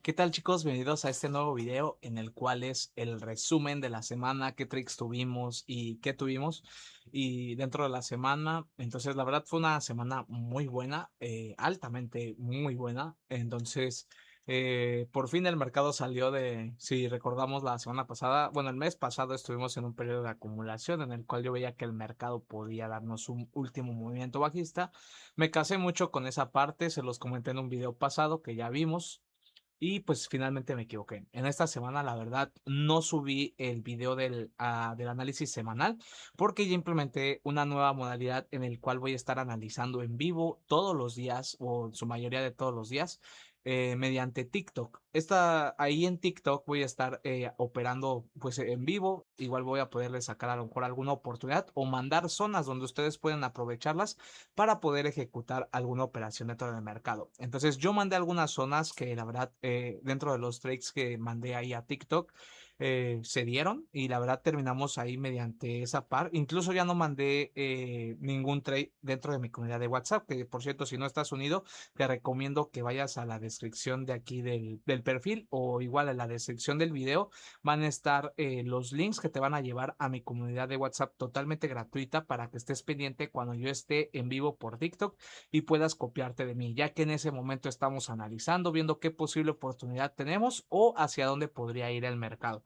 ¿Qué tal, chicos? Bienvenidos a este nuevo video en el cual es el resumen de la semana, qué tricks tuvimos y qué tuvimos y dentro de la semana. Entonces, la verdad fue una semana muy buena, altamente muy buena. Entonces, por fin el mercado salió de, si recordamos la semana pasada, bueno, el mes pasado estuvimos en un periodo de acumulación en el cual yo veía que el mercado podía darnos un último movimiento bajista. Me casé mucho con esa parte, se los comenté en un video pasado que ya vimos. Y pues finalmente me equivoqué. En esta semana, la verdad, no subí el video del análisis semanal porque ya implementé una nueva modalidad en el cual voy a estar analizando en vivo todos los días o en su mayoría de todos los días mediante TikTok. Ahí en TikTok voy a estar operando pues en vivo. Igual voy a poderles sacar a lo mejor alguna oportunidad o mandar zonas donde ustedes pueden aprovecharlas para poder ejecutar alguna operación dentro del mercado. Entonces yo mandé algunas zonas que la verdad dentro de los trades que mandé ahí a TikTok se dieron y la verdad terminamos ahí mediante esa par. Incluso ya no mandé ningún trade dentro de mi comunidad de WhatsApp, que por cierto si no estás unido te recomiendo que vayas a la descripción de aquí del perfil o igual a la descripción del video van a estar los links que te van a llevar a mi comunidad de WhatsApp totalmente gratuita para que estés pendiente cuando yo esté en vivo por TikTok y puedas copiarte de mí, ya que en ese momento estamos analizando, viendo qué posible oportunidad tenemos o hacia dónde podría ir el mercado.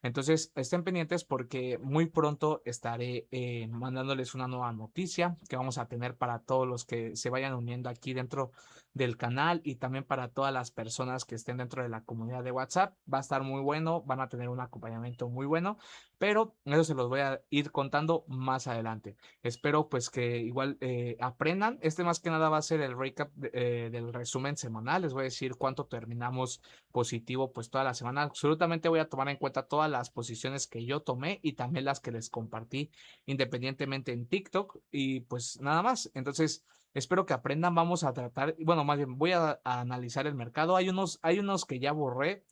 Entonces, estén pendientes porque muy pronto estaré mandándoles una nueva noticia que vamos a tener para todos los que se vayan uniendo aquí dentro del canal y también para todas las personas que estén dentro de la comunidad de WhatsApp. Va a estar muy bueno, van a tener un acompañamiento muy bueno, pero eso se los voy a ir contando más adelante. Espero pues que igual aprendan. Este más que nada va a ser el recap del resumen semanal. Les voy a decir cuánto terminamos positivo pues toda la semana. Absolutamente voy a tomar en cuenta todas las posiciones que yo tomé y también las que les compartí independientemente en TikTok y pues nada más. Entonces, espero que aprendan. Vamos a tratar, bueno, más bien voy a analizar el mercado. Hay unos que ya borré.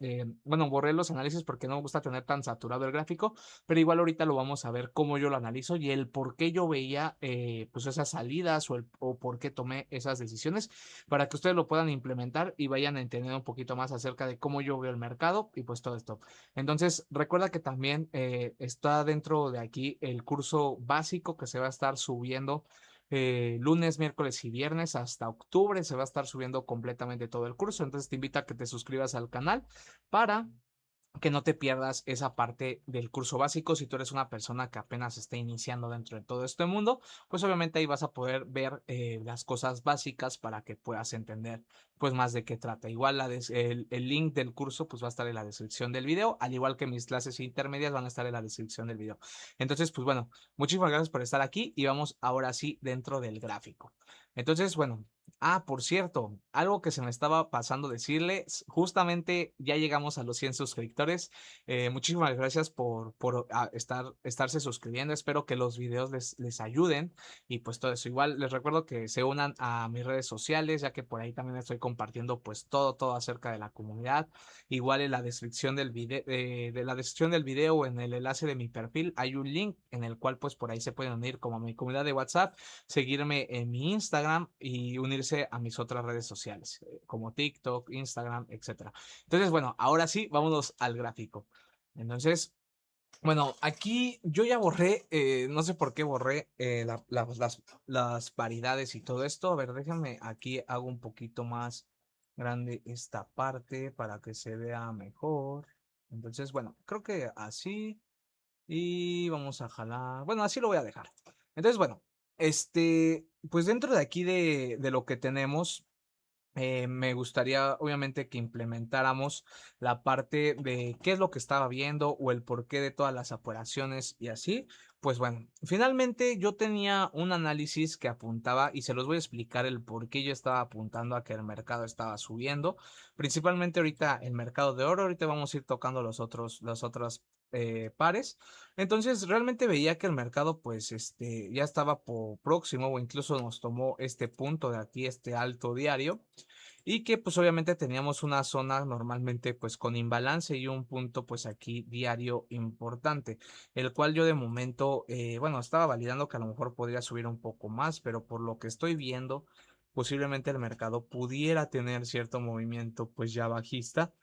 Bueno, borré los análisis porque no me gusta tener tan saturado el gráfico, pero igual ahorita lo vamos a ver cómo yo lo analizo y el por qué yo veía pues esas salidas o por qué tomé esas decisiones para que ustedes lo puedan implementar y vayan a entender un poquito más acerca de cómo yo veo el mercado y pues todo esto. Entonces, recuerda que también está dentro de aquí el curso básico que se va a estar subiendo lunes, miércoles y viernes hasta octubre. Se va a estar subiendo completamente todo el curso. Entonces te invito a que te suscribas al canal para que no te pierdas esa parte del curso básico. Si tú eres una persona que apenas está iniciando dentro de todo este mundo, pues obviamente ahí vas a poder ver las cosas básicas para que puedas entender pues más de qué trata. Igual el link del curso pues va a estar en la descripción del video, al igual que mis clases intermedias van a estar en la descripción del video. Entonces pues bueno, muchísimas gracias por estar aquí y vamos ahora sí dentro del gráfico. Entonces bueno, por cierto, algo que se me estaba pasando decirles, justamente ya llegamos a los 100 suscriptores. Muchísimas gracias por estarse suscribiendo. Espero que los videos les ayuden y pues todo eso. Igual les recuerdo que se unan a mis redes sociales, ya que por ahí también estoy compartiendo pues todo acerca de la comunidad. Igual en la descripción del video, de la descripción del video o en el enlace de mi perfil hay un link en el cual pues por ahí se pueden unir como a mi comunidad de WhatsApp, seguirme en mi Instagram y unirse a mis otras redes sociales, como TikTok, Instagram, etcétera. Entonces, bueno, ahora sí, vámonos al gráfico. Entonces, bueno, aquí yo ya borré, no sé por qué borré las paridades y todo esto. A ver, déjenme, aquí hago un poquito más grande esta parte para que se vea mejor. Entonces, bueno, creo que así. Y vamos a jalar. Bueno, así lo voy a dejar. Entonces, bueno, pues dentro de aquí de lo que tenemos, me gustaría obviamente que implementáramos la parte de qué es lo que estaba viendo o el porqué de todas las operaciones y así. Pues bueno, finalmente yo tenía un análisis que apuntaba y se los voy a explicar el por qué yo estaba apuntando a que el mercado estaba subiendo. Principalmente ahorita el mercado de oro, ahorita vamos a ir tocando los otros pares. Entonces realmente veía que el mercado pues ya estaba próximo o incluso nos tomó este punto de aquí, este alto diario y que pues obviamente teníamos una zona normalmente pues con imbalance y un punto pues aquí diario importante, el cual yo de momento, bueno, estaba validando que a lo mejor podría subir un poco más, pero por lo que estoy viendo, posiblemente el mercado pudiera tener cierto movimiento pues ya bajista.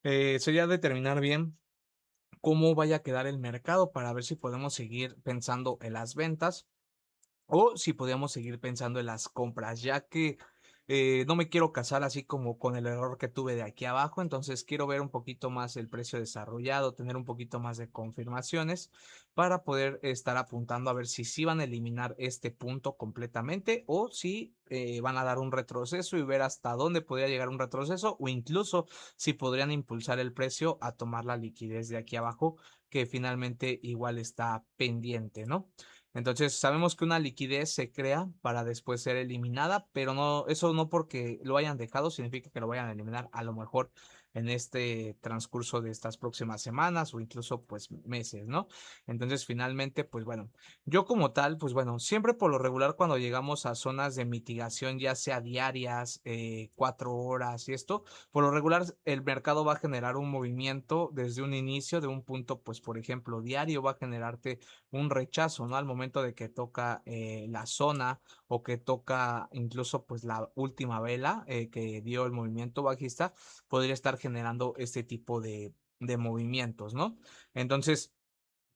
Sería determinar bien cómo vaya a quedar el mercado para ver si podemos seguir pensando en las ventas o si podíamos seguir pensando en las compras, ya que no me quiero casar así como con el error que tuve de aquí abajo, entonces quiero ver un poquito más el precio desarrollado, tener un poquito más de confirmaciones para poder estar apuntando a ver si sí van a eliminar este punto completamente o si van a dar un retroceso y ver hasta dónde podría llegar un retroceso o incluso si podrían impulsar el precio a tomar la liquidez de aquí abajo que finalmente igual está pendiente, ¿no? Entonces, sabemos que una liquidez se crea para después ser eliminada, pero no, eso no porque lo hayan dejado significa que lo vayan a eliminar a lo mejor en este transcurso de estas próximas semanas o incluso pues meses, ¿no? Entonces, finalmente, pues bueno, yo como tal, pues bueno, siempre por lo regular cuando llegamos a zonas de mitigación, ya sea diarias, 4 horas y esto, por lo regular el mercado va a generar un movimiento desde un inicio de un punto, pues por ejemplo, diario va a generarte un rechazo, ¿no? Al momento de que toca la zona o que toca incluso pues la última vela que dio el movimiento bajista, podría estar generando este tipo de movimientos, ¿no? Entonces,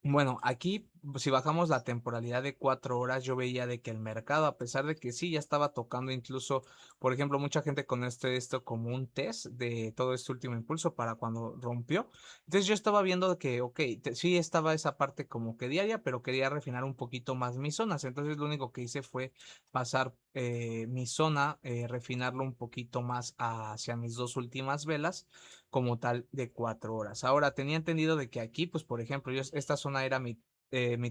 bueno, aquí, si bajamos la temporalidad de 4 horas, yo veía de que el mercado, a pesar de que sí ya estaba tocando incluso, por ejemplo, mucha gente con esto como un test de todo este último impulso para cuando rompió. Entonces yo estaba viendo de que, ok, sí estaba esa parte como que diaria, pero quería refinar un poquito más mis zonas. Entonces lo único que hice fue pasar mi zona, refinarlo un poquito más hacia mis dos últimas velas como tal de 4 horas. Ahora, tenía entendido de que aquí, pues, por ejemplo, yo, esta zona era mi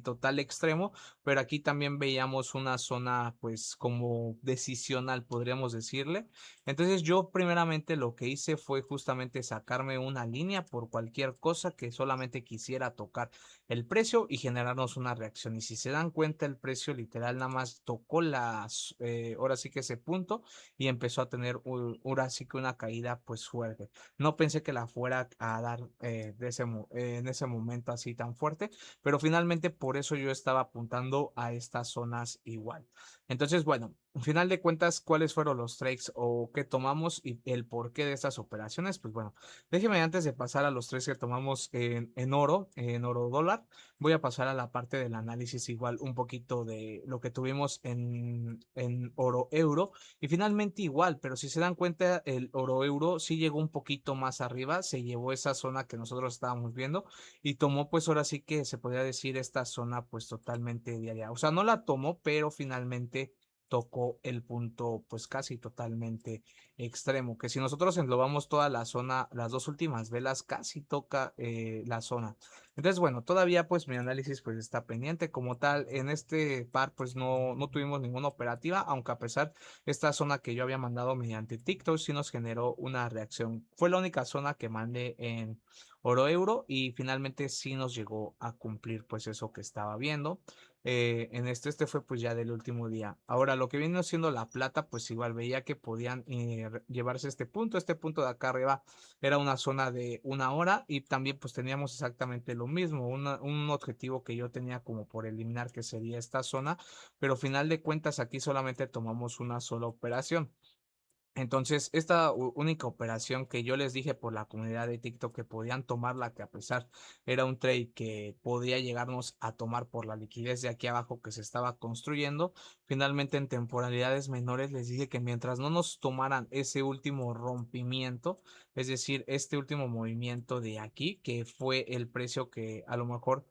total extremo, pero aquí también veíamos una zona, pues, como decisional, podríamos decirle. Entonces, yo primeramente lo que hice fue justamente sacarme una línea por cualquier cosa que solamente quisiera tocar el precio y generarnos una reacción. Y si se dan cuenta, el precio literal nada más tocó ahora sí que ese punto y empezó a tener ahora sí que una caída, pues, fuerte. No pensé que la fuera a dar en ese momento así tan fuerte, pero finalmente por eso yo estaba apuntando a estas zonas igual. Entonces, bueno, al final de cuentas, ¿cuáles fueron los trades o qué tomamos y el porqué de estas operaciones? Pues bueno, déjeme antes de pasar a los trades que tomamos en oro dólar, voy a pasar a la parte del análisis igual un poquito de lo que tuvimos en oro euro y finalmente igual, pero si se dan cuenta, el oro euro sí llegó un poquito más arriba, se llevó esa zona que nosotros estábamos viendo y tomó pues ahora sí que se podría decir esta zona pues totalmente diaria. O sea, no la tomó, pero finalmente tocó el punto pues casi totalmente extremo, que si nosotros englobamos toda la zona, las dos últimas velas casi toca la zona. Entonces, bueno, todavía pues mi análisis pues está pendiente como tal. En este par pues no tuvimos ninguna operativa, aunque a pesar esta zona que yo había mandado mediante TikTok sí nos generó una reacción. Fue la única zona que mandé en oro euro y finalmente sí nos llegó a cumplir pues eso que estaba viendo. En este fue pues ya del último día. Ahora lo que viene siendo la plata pues igual veía que podían llevarse este punto de acá arriba era una zona de 1 hora y también pues teníamos exactamente lo mismo, un objetivo que yo tenía como por eliminar que sería esta zona, pero final de cuentas aquí solamente tomamos una sola operación. Entonces, esta única operación que yo les dije por la comunidad de TikTok que podían tomarla, que a pesar era un trade que podía llegarnos a tomar por la liquidez de aquí abajo que se estaba construyendo, finalmente en temporalidades menores les dije que mientras no nos tomaran ese último rompimiento, es decir, este último movimiento de aquí, que fue el precio que a lo mejor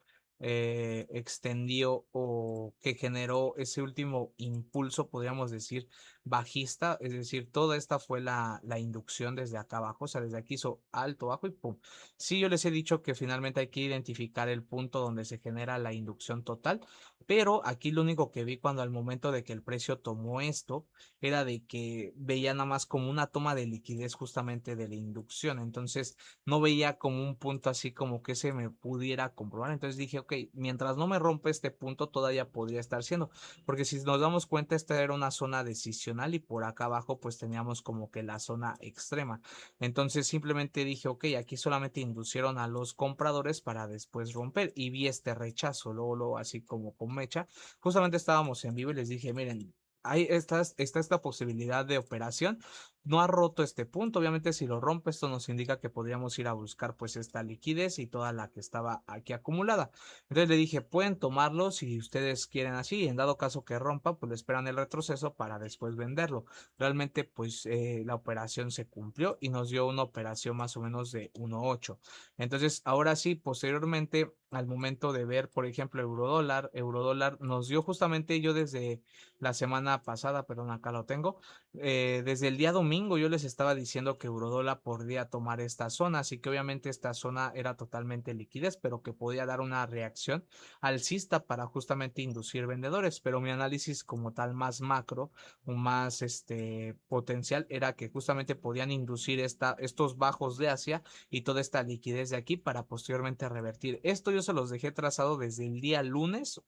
extendió o que generó ese último impulso, podríamos decir bajista, es decir, toda esta fue la inducción desde acá abajo, o sea, desde aquí hizo alto, bajo y pum. Sí, yo les he dicho que finalmente hay que identificar el punto donde se genera la inducción total, pero aquí lo único que vi cuando al momento de que el precio tomó esto era de que veía nada más como una toma de liquidez justamente de la inducción, entonces no veía como un punto así como que se me pudiera comprobar, entonces dije, ok, mientras no me rompe este punto todavía podría estar siendo, porque si nos damos cuenta, esta era una zona decisional y por acá abajo pues teníamos como que la zona extrema. Entonces simplemente dije, ok, aquí solamente inducieron a los compradores para después romper y vi este rechazo, luego así como con mecha. Justamente estábamos en vivo y les dije, miren, está esta posibilidad de operación. No ha roto este punto. Obviamente, si lo rompe, esto nos indica que podríamos ir a buscar pues esta liquidez y toda la que estaba aquí acumulada. Entonces le dije, pueden tomarlo si ustedes quieren así. En dado caso que rompa, pues le esperan el retroceso para después venderlo. Realmente, pues la operación se cumplió y nos dio una operación más o menos de 1.8. Entonces, ahora sí, posteriormente, al momento de ver, por ejemplo, eurodólar nos dio justamente yo desde la semana pasada, perdón, acá lo tengo, desde el día domingo yo les estaba diciendo que eurodólar podría tomar esta zona, así que obviamente esta zona era totalmente liquidez, pero que podía dar una reacción alcista para justamente inducir vendedores, pero mi análisis como tal más macro o más potencial era que justamente podían inducir estos bajos de Asia y toda esta liquidez de aquí para posteriormente revertir. Esto yo se los dejé trazado desde el día lunes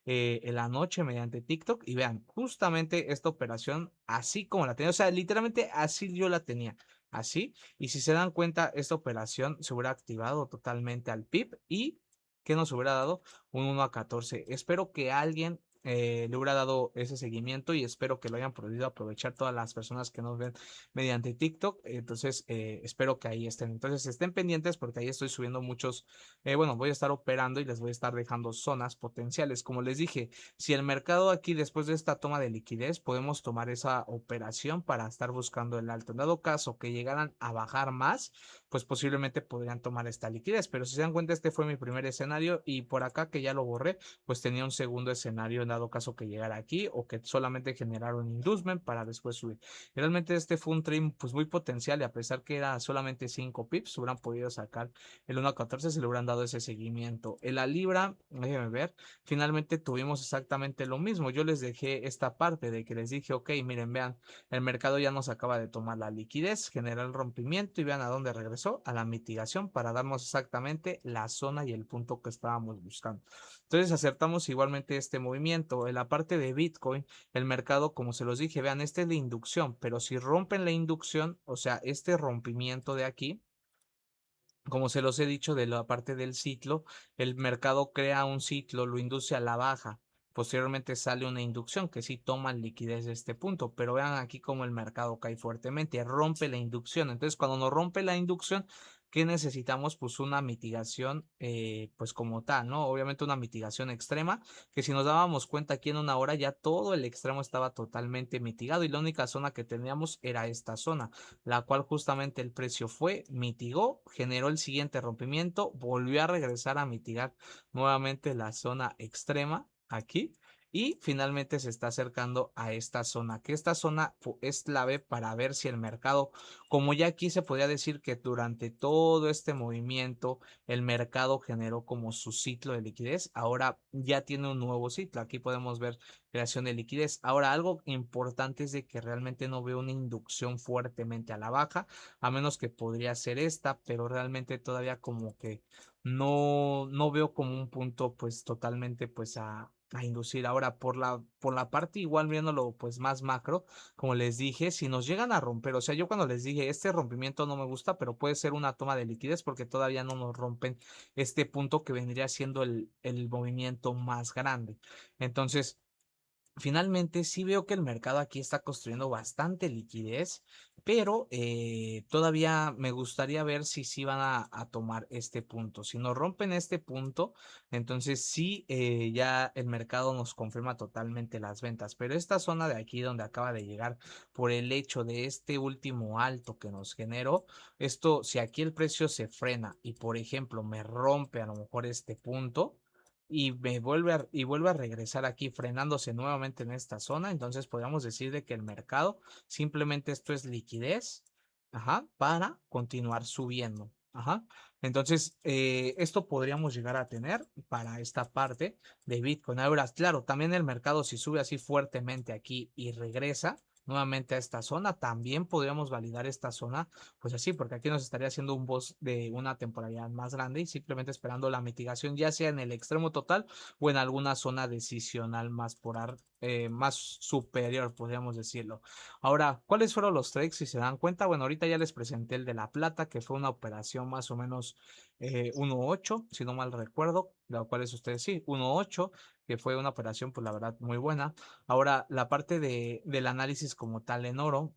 en la noche mediante TikTok y vean, justamente esta operación así como la tenía, o sea, literalmente así yo la tenía. Así, y si se dan cuenta, esta operación se hubiera activado totalmente al PIB y que nos hubiera dado un 1 a 14. Espero que alguien le hubiera dado ese seguimiento y espero que lo hayan podido aprovechar todas las personas que nos ven mediante TikTok. Entonces, espero que ahí estén. Entonces, estén pendientes porque ahí estoy subiendo muchos. Bueno, voy a estar operando y les voy a estar dejando zonas potenciales. Como les dije, si el mercado aquí después de esta toma de liquidez, podemos tomar esa operación para estar buscando el alto. En dado caso que llegaran a bajar más, pues posiblemente podrían tomar esta liquidez. Pero si se dan cuenta, este fue mi primer escenario y por acá que ya lo borré, pues tenía un segundo escenario en dado caso que llegara aquí o que solamente generara un inducement para después subir. Realmente este fue un trade pues muy potencial y a pesar que era solamente 5 pips, hubieran podido sacar el 1 a 14 si le hubieran dado ese seguimiento. En la libra, déjenme ver, finalmente tuvimos exactamente lo mismo. Yo les dejé esta parte de que les dije, ok, miren, vean, el mercado ya nos acaba de tomar la liquidez, generar el rompimiento y vean a dónde regresó, a la mitigación para darnos exactamente la zona y el punto que estábamos buscando. Entonces acertamos igualmente este movimiento. En la parte de Bitcoin, el mercado, como se los dije, vean, este es la inducción, pero si rompen la inducción, o sea, este rompimiento de aquí, como se los he dicho de la parte del ciclo, el mercado crea un ciclo, lo induce a la baja. Posteriormente sale una inducción que sí toma liquidez de este punto, pero vean aquí cómo el mercado cae fuertemente, rompe la inducción. Entonces, cuando nos rompe la inducción, ¿qué necesitamos? Pues una mitigación, pues como tal, ¿no? Obviamente una mitigación extrema, que si nos dábamos cuenta aquí en una hora ya todo el extremo estaba totalmente mitigado y la única zona que teníamos era esta zona, la cual justamente el precio fue, mitigó, generó el siguiente rompimiento, volvió a regresar a mitigar nuevamente la zona extrema aquí y finalmente se está acercando a esta zona, que esta zona es clave para ver si el mercado, como ya aquí se podía decir que durante todo este movimiento el mercado generó como su ciclo de liquidez, ahora ya tiene un nuevo ciclo, aquí podemos ver creación de liquidez. Ahora, algo importante es de que realmente no veo una inducción fuertemente a la baja, a menos que podría ser esta, pero realmente todavía como que no veo como un punto pues totalmente pues a inducir. Ahora, por la parte igual viéndolo pues más macro, como les dije, si nos llegan a romper, o sea, yo cuando les dije, este rompimiento no me gusta, pero puede ser una toma de liquidez porque todavía no nos rompen este punto que vendría siendo el movimiento más grande. Entonces, finalmente sí veo que el mercado aquí está construyendo bastante liquidez, pero todavía me gustaría ver si sí van a tomar este punto. Si nos rompen este punto, entonces sí ya el mercado nos confirma totalmente las ventas. Pero esta zona de aquí donde acaba de llegar por el hecho de este último alto que nos generó, esto, si aquí el precio se frena y por ejemplo me rompe a lo mejor este punto y vuelve a regresar aquí frenándose nuevamente en esta zona, entonces podríamos decir de que el mercado simplemente esto es liquidez, ajá, para continuar subiendo. Ajá. Entonces, esto podríamos llegar a tener para esta parte de Bitcoin. Ahora, claro, también el mercado si sube así fuertemente aquí y regresa nuevamente a esta zona, también podríamos validar esta zona pues así, porque aquí nos estaría haciendo un boss de una temporalidad más grande y simplemente esperando la mitigación, ya sea en el extremo total o en alguna zona decisional más superior, podríamos decirlo. Ahora, ¿cuáles fueron los trades? Si se dan cuenta, bueno, ahorita ya les presenté el de La Plata, que fue una operación más o menos 1.8, si no mal recuerdo, la cual es ustedes sí, 1.8. que fue una operación, pues la verdad, muy buena. Ahora, la parte del análisis como tal en oro,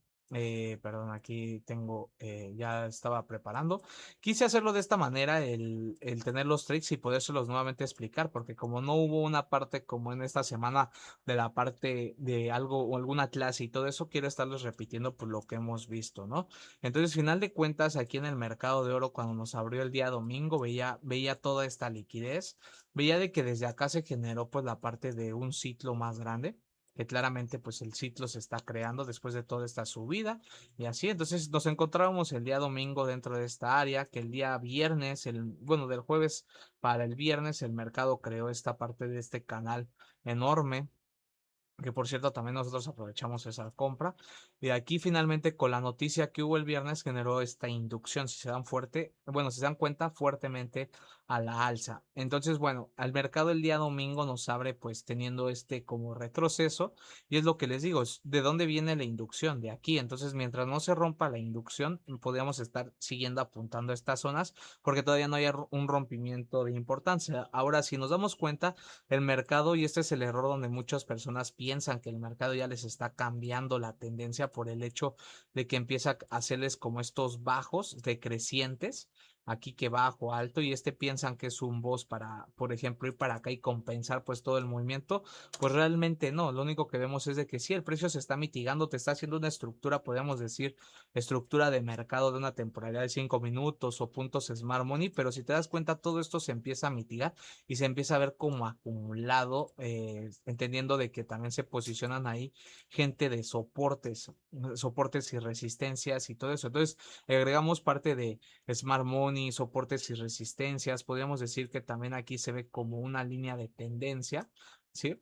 perdón, aquí tengo, ya estaba preparando. Quise hacerlo de esta manera, el tener los tricks y podérselos nuevamente explicar, porque como no hubo una parte como en esta semana de la parte de algo o alguna clase y todo eso, quiero estarles repitiendo pues lo que hemos visto, ¿no? Entonces, final de cuentas, aquí en el mercado de oro, cuando nos abrió el día domingo, veía toda esta liquidez, veía de que desde acá se generó pues la parte de un ciclo más grande, que claramente pues el ciclo se está creando después de toda esta subida y así. Entonces nos encontrábamos el día domingo dentro de esta área, que el día viernes, bueno, del jueves para el viernes, el mercado creó esta parte de este canal enorme, que por cierto también nosotros aprovechamos esa compra. Y aquí finalmente con la noticia que hubo el viernes generó esta inducción, si se dan bueno, si se dan cuenta, fuertemente a la alza. Entonces, bueno, al mercado el día domingo nos abre pues teniendo este como retroceso y es lo que les digo, es de dónde viene la inducción, de aquí. Entonces, mientras no se rompa la inducción, podríamos estar siguiendo apuntando a estas zonas porque todavía no hay un rompimiento de importancia. Ahora, si nos damos cuenta, el mercado, y este es el error donde muchas personas piensan que el mercado ya les está cambiando la tendencia por el hecho de que empieza a hacerles como estos bajos decrecientes, aquí que bajo, alto, y piensan que es un boss para, por ejemplo, ir para acá y compensar pues todo el movimiento, pues realmente no, lo único que vemos es de que sí, el precio se está mitigando, te está haciendo una estructura, podríamos decir, estructura de mercado de una temporalidad de 5 minutos o puntos Smart Money, pero si te das cuenta, todo esto se empieza a mitigar y se empieza a ver como acumulado, entendiendo de que también se posicionan ahí gente de soportes y resistencias y todo eso. Entonces, agregamos parte de Smart Money, soportes y resistencias. Podríamos decir que también aquí se ve como una línea de tendencia, ¿sí?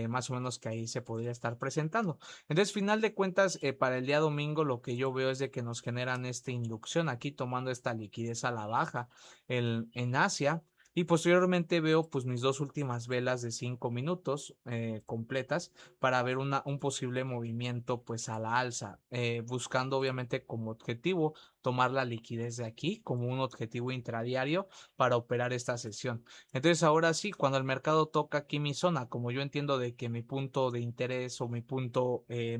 Más o menos que ahí se podría estar presentando. Entonces, final de cuentas, para el día domingo lo que yo veo es de que nos generan esta inducción aquí tomando esta liquidez a la baja en Asia. Y posteriormente veo pues mis dos últimas velas de 5 minutos completas para ver un posible movimiento pues a la alza, buscando obviamente como objetivo tomar la liquidez de aquí como un objetivo intradiario para operar esta sesión. Entonces ahora sí, cuando el mercado toca aquí mi zona, como yo entiendo de que mi punto de interés o mi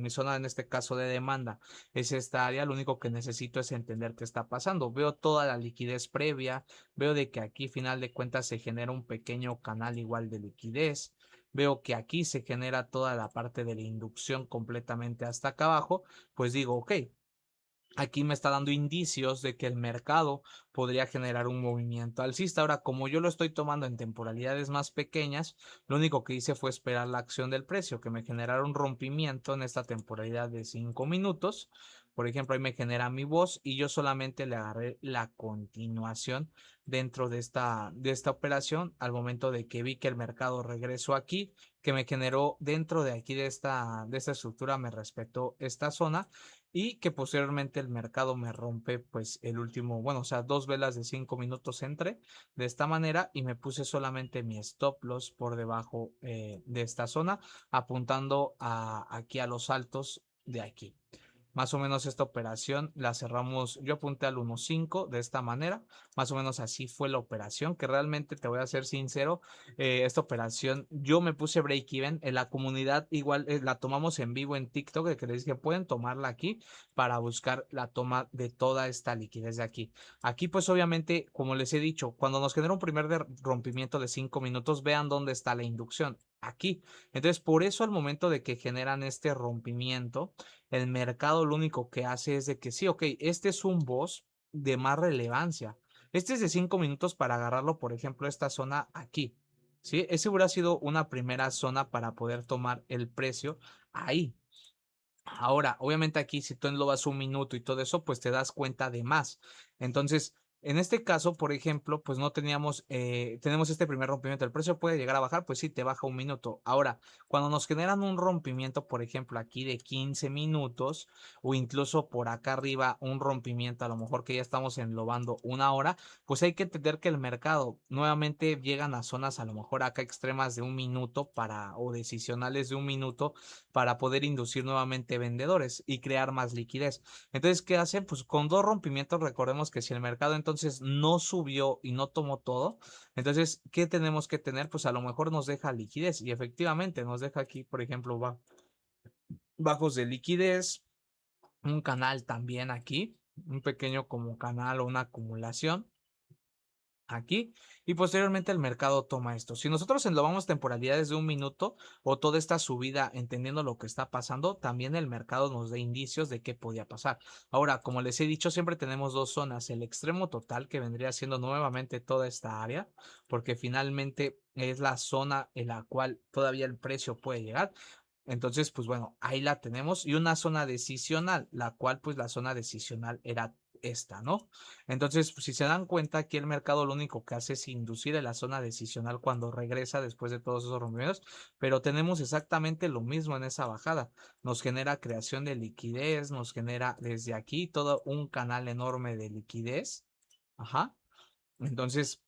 zona en este caso de demanda es esta área, lo único que necesito es entender qué está pasando. Veo toda la liquidez previa. Veo de que aquí, final de cuentas, se genera un pequeño canal igual de liquidez. Veo que aquí se genera toda la parte de la inducción completamente hasta acá abajo. Pues digo, ok, aquí me está dando indicios de que el mercado podría generar un movimiento alcista. Ahora, como yo lo estoy tomando en temporalidades más pequeñas, lo único que hice fue esperar la acción del precio, que me generara un rompimiento en esta temporalidad de 5 minutos. Por ejemplo, ahí me genera mi voz y yo solamente le agarré la continuación dentro de esta operación al momento de que vi que el mercado regresó aquí, que me generó dentro de aquí de esta estructura, me respetó esta zona y que posteriormente el mercado me rompe pues el último, bueno, o sea, dos velas de 5 minutos entre de esta manera y me puse solamente mi stop loss por debajo de esta zona, apuntando aquí a los altos de aquí. Más o menos esta operación la cerramos, yo apunté al 1.5 de esta manera, más o menos así fue la operación, que realmente te voy a ser sincero, esta operación yo me puse break even, en la comunidad igual la tomamos en vivo en TikTok, de que les dije pueden tomarla aquí para buscar la toma de toda esta liquidez de aquí. Aquí pues obviamente, como les he dicho, cuando nos genera un primer rompimiento de 5 minutos, vean dónde está la inducción, aquí. Entonces por eso al momento de que generan este rompimiento, el mercado lo único que hace es de que sí, ok, este es un boss de más relevancia. Este es de 5 minutos para agarrarlo, por ejemplo, esta zona aquí. ¿Sí? Ese hubiera sido una primera zona para poder tomar el precio ahí. Ahora, obviamente aquí si tú enlobas un minuto y todo eso, pues te das cuenta de más. Entonces, en este caso, por ejemplo, pues no tenemos este primer rompimiento. ¿El precio puede llegar a bajar? Pues sí, te baja un minuto. Ahora, cuando nos generan un rompimiento, por ejemplo, aquí de 15 minutos o incluso por acá arriba un rompimiento, a lo mejor que ya estamos enlobando una hora, pues hay que entender que el mercado nuevamente llegan a zonas a lo mejor acá extremas de un minuto o decisionales de un minuto para poder inducir nuevamente vendedores y crear más liquidez. Entonces, ¿qué hacen? Pues con dos rompimientos, recordemos que si el mercado entonces entonces no subió y no tomó todo, entonces, ¿qué tenemos que tener? Pues a lo mejor nos deja liquidez y efectivamente nos deja aquí, por ejemplo, bajos de liquidez, un canal también aquí, un pequeño como canal o una acumulación aquí y posteriormente el mercado toma esto. Si nosotros englobamos temporalidades de un minuto o toda esta subida entendiendo lo que está pasando, también el mercado nos da indicios de qué podía pasar. Ahora, como les he dicho, siempre tenemos dos zonas, el extremo total que vendría siendo nuevamente toda esta área, porque finalmente es la zona en la cual todavía el precio puede llegar. Entonces, pues bueno, ahí la tenemos y una zona decisional, la cual pues la zona decisional era esta, ¿no? Entonces, pues, si se dan cuenta, aquí el mercado lo único que hace es inducir en la zona decisional cuando regresa después de todos esos rompimientos, pero tenemos exactamente lo mismo en esa bajada. Nos genera creación de liquidez, nos genera desde aquí todo un canal enorme de liquidez. Ajá. Entonces,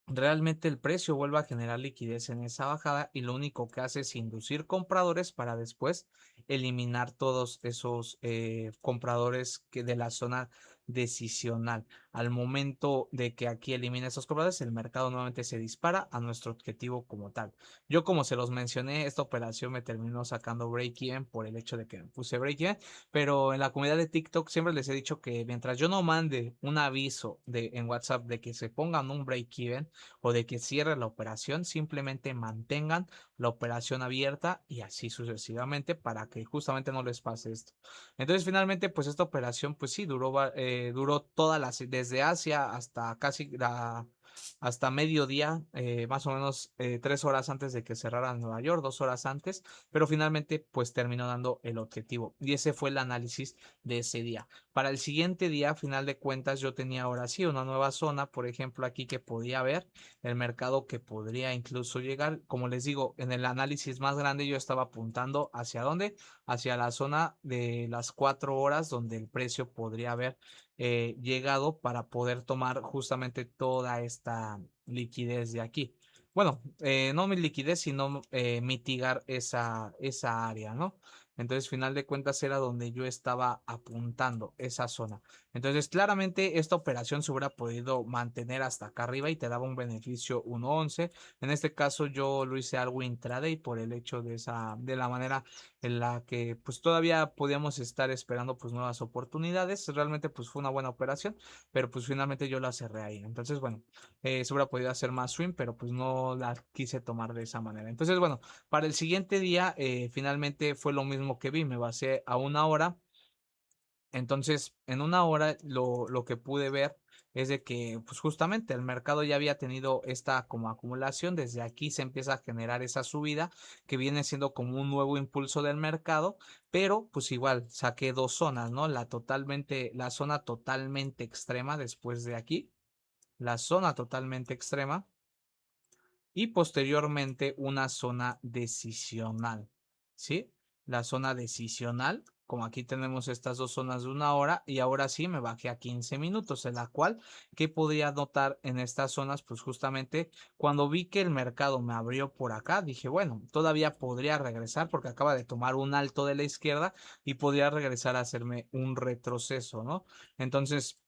realmente el precio vuelve a generar liquidez en esa bajada y lo único que hace es inducir compradores para después eliminar todos esos compradores que de la zona decisional. Al momento de que aquí elimine esos compradores, el mercado nuevamente se dispara a nuestro objetivo como tal. Yo como se los mencioné, esta operación me terminó sacando break-even por el hecho de que puse break-even, pero en la comunidad de TikTok siempre les he dicho que mientras yo no mande un aviso en WhatsApp de que se pongan un break-even, o de que cierre la operación, simplemente mantengan la operación abierta y así sucesivamente para que justamente no les pase esto. Entonces finalmente pues esta operación pues sí duró toda desde Asia hasta casi hasta mediodía, más o menos 3 horas antes de que cerrara Nueva York, 2 horas antes, pero finalmente pues terminó dando el objetivo y ese fue el análisis de ese día. Para el siguiente día, a final de cuentas, yo tenía ahora sí una nueva zona, por ejemplo, aquí que podía ver el mercado que podría incluso llegar. Como les digo, en el análisis más grande yo estaba apuntando hacia dónde, hacia la zona de las 4 horas donde el precio podría haber llegado para poder tomar justamente toda esta liquidez de aquí. Bueno, no mi liquidez, sino mitigar esa área, ¿no? Entonces, final de cuentas, era donde yo estaba apuntando esa zona. Entonces, claramente esta operación se hubiera podido mantener hasta acá arriba y te daba un beneficio 1.11. En este caso yo lo hice algo intraday por el hecho de la manera en la que pues todavía podíamos estar esperando pues nuevas oportunidades. Realmente pues fue una buena operación, pero pues finalmente yo la cerré ahí. Entonces, bueno, se hubiera podido hacer más swing, pero pues no la quise tomar de esa manera. Entonces, bueno, para el siguiente día finalmente fue lo mismo que vi, me basé a una hora. Entonces, en una hora lo que pude ver es de que, pues justamente el mercado ya había tenido esta como acumulación, desde aquí se empieza a generar esa subida que viene siendo como un nuevo impulso del mercado, pero pues igual saqué dos zonas, ¿no? La zona totalmente extrema después de aquí, la zona totalmente extrema y posteriormente una zona decisional, ¿sí? La zona decisional, como aquí tenemos estas dos zonas de una hora y ahora sí me bajé a 15 minutos, en la cual, ¿qué podría notar en estas zonas? Pues justamente cuando vi que el mercado me abrió por acá, dije, bueno, todavía podría regresar porque acaba de tomar un alto de la izquierda y podría regresar a hacerme un retroceso, ¿no? Entonces,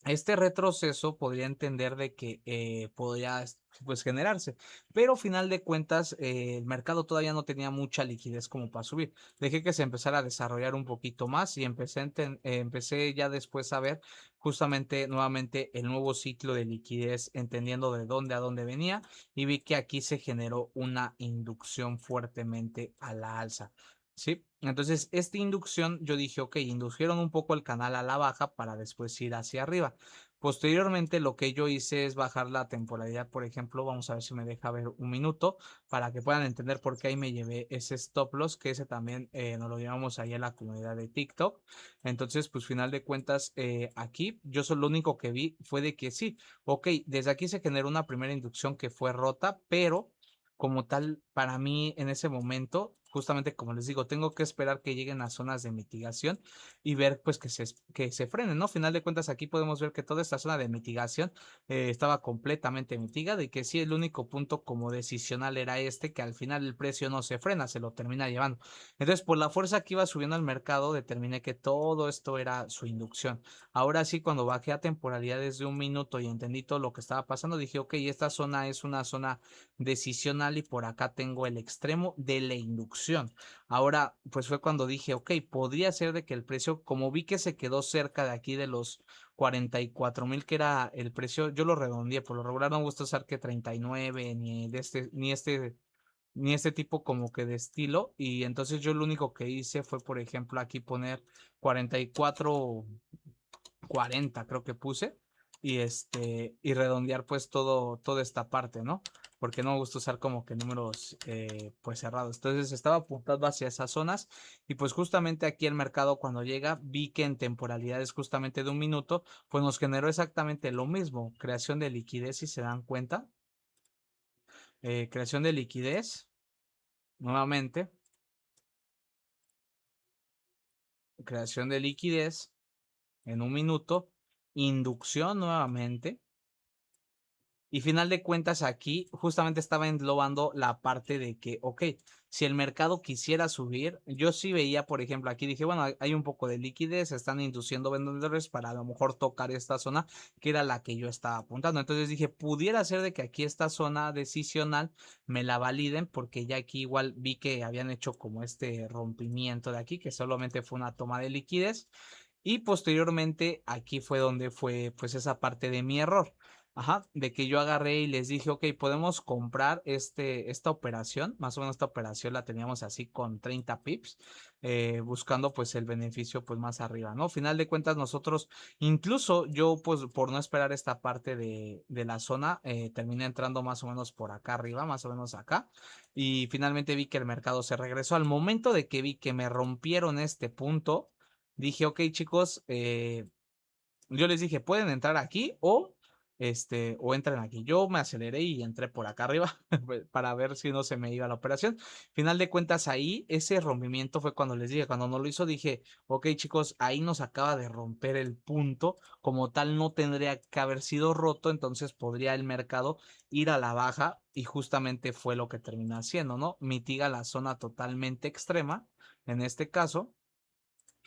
este retroceso podría entender de que podría pues generarse, pero final de cuentas el mercado todavía no tenía mucha liquidez como para subir. Dejé que se empezara a desarrollar un poquito más y empecé ya después a ver justamente nuevamente el nuevo ciclo de liquidez, entendiendo de dónde a dónde venía y vi que aquí se generó una inducción fuertemente a la alza. Sí, entonces esta inducción yo dije, ok, indujeron un poco el canal a la baja para después ir hacia arriba. Posteriormente lo que yo hice es bajar la temporalidad, por ejemplo, vamos a ver si me deja ver un minuto para que puedan entender por qué ahí me llevé ese stop loss, que ese también nos lo llevamos ahí en la comunidad de TikTok. Entonces, pues final de cuentas, aquí yo solo lo único que vi fue de que sí, ok, desde aquí se generó una primera inducción que fue rota, pero como tal, para mí en ese momento, justamente como les digo, tengo que esperar que lleguen a zonas de mitigación y ver pues que se frenen, ¿no? Final de cuentas aquí podemos ver que toda esta zona de mitigación estaba completamente mitigada y que sí el único punto como decisional era este, que al final el precio no se frena, se lo termina llevando. Entonces por la fuerza que iba subiendo al mercado determiné que todo esto era su inducción. Ahora sí, cuando bajé a temporalidades de 1 minuto y entendí todo lo que estaba pasando, dije, ok, esta zona es una zona decisional y por acá tengo el extremo de la inducción. Ahora, pues fue cuando dije, ok, podría ser de que el precio, como vi que se quedó cerca de aquí de los 44,000, que era el precio, yo lo redondeé, por lo regular no me gusta usar que 39, ni este tipo como que de estilo, y entonces yo lo único que hice fue, por ejemplo, aquí poner 44 40 creo que puse, y redondear pues toda esta parte, ¿no? Porque no me gusta usar como que números pues cerrados. Entonces estaba apuntando hacia esas zonas y pues justamente aquí el mercado cuando llega vi que en temporalidades justamente de 1 minuto pues nos generó exactamente lo mismo, creación de liquidez, si se dan cuenta, creación de liquidez nuevamente, creación de liquidez en 1 minuto, inducción nuevamente. Y final de cuentas aquí justamente estaba englobando la parte de que, ok, si el mercado quisiera subir, yo sí veía, por ejemplo, aquí dije, bueno, hay un poco de liquidez, están induciendo vendedores para a lo mejor tocar esta zona que era la que yo estaba apuntando. Entonces dije, pudiera ser de que aquí esta zona decisional me la validen porque ya aquí igual vi que habían hecho como este rompimiento de aquí, que solamente fue una toma de liquidez. Y posteriormente aquí fue donde fue pues esa parte de mi error. Ajá, de que yo agarré y les dije, ok, podemos comprar esta operación, más o menos esta operación la teníamos así con 30 pips, buscando pues el beneficio pues más arriba, ¿no? Final de cuentas nosotros, incluso yo pues por no esperar esta parte de la zona, terminé entrando más o menos por acá arriba, más o menos acá, y finalmente vi que el mercado se regresó. Al momento de que vi que me rompieron este punto, dije, ok chicos, yo les dije, pueden entrar aquí o entren aquí. Yo me aceleré y entré por acá arriba para ver si no se me iba la operación. Final de cuentas, ahí ese rompimiento fue cuando les dije, cuando no lo hizo, dije, ok chicos, ahí nos acaba de romper el punto. Como tal, no tendría que haber sido roto, entonces podría el mercado ir a la baja y justamente fue lo que terminó haciendo, ¿no? Mitiga la zona totalmente extrema, en este caso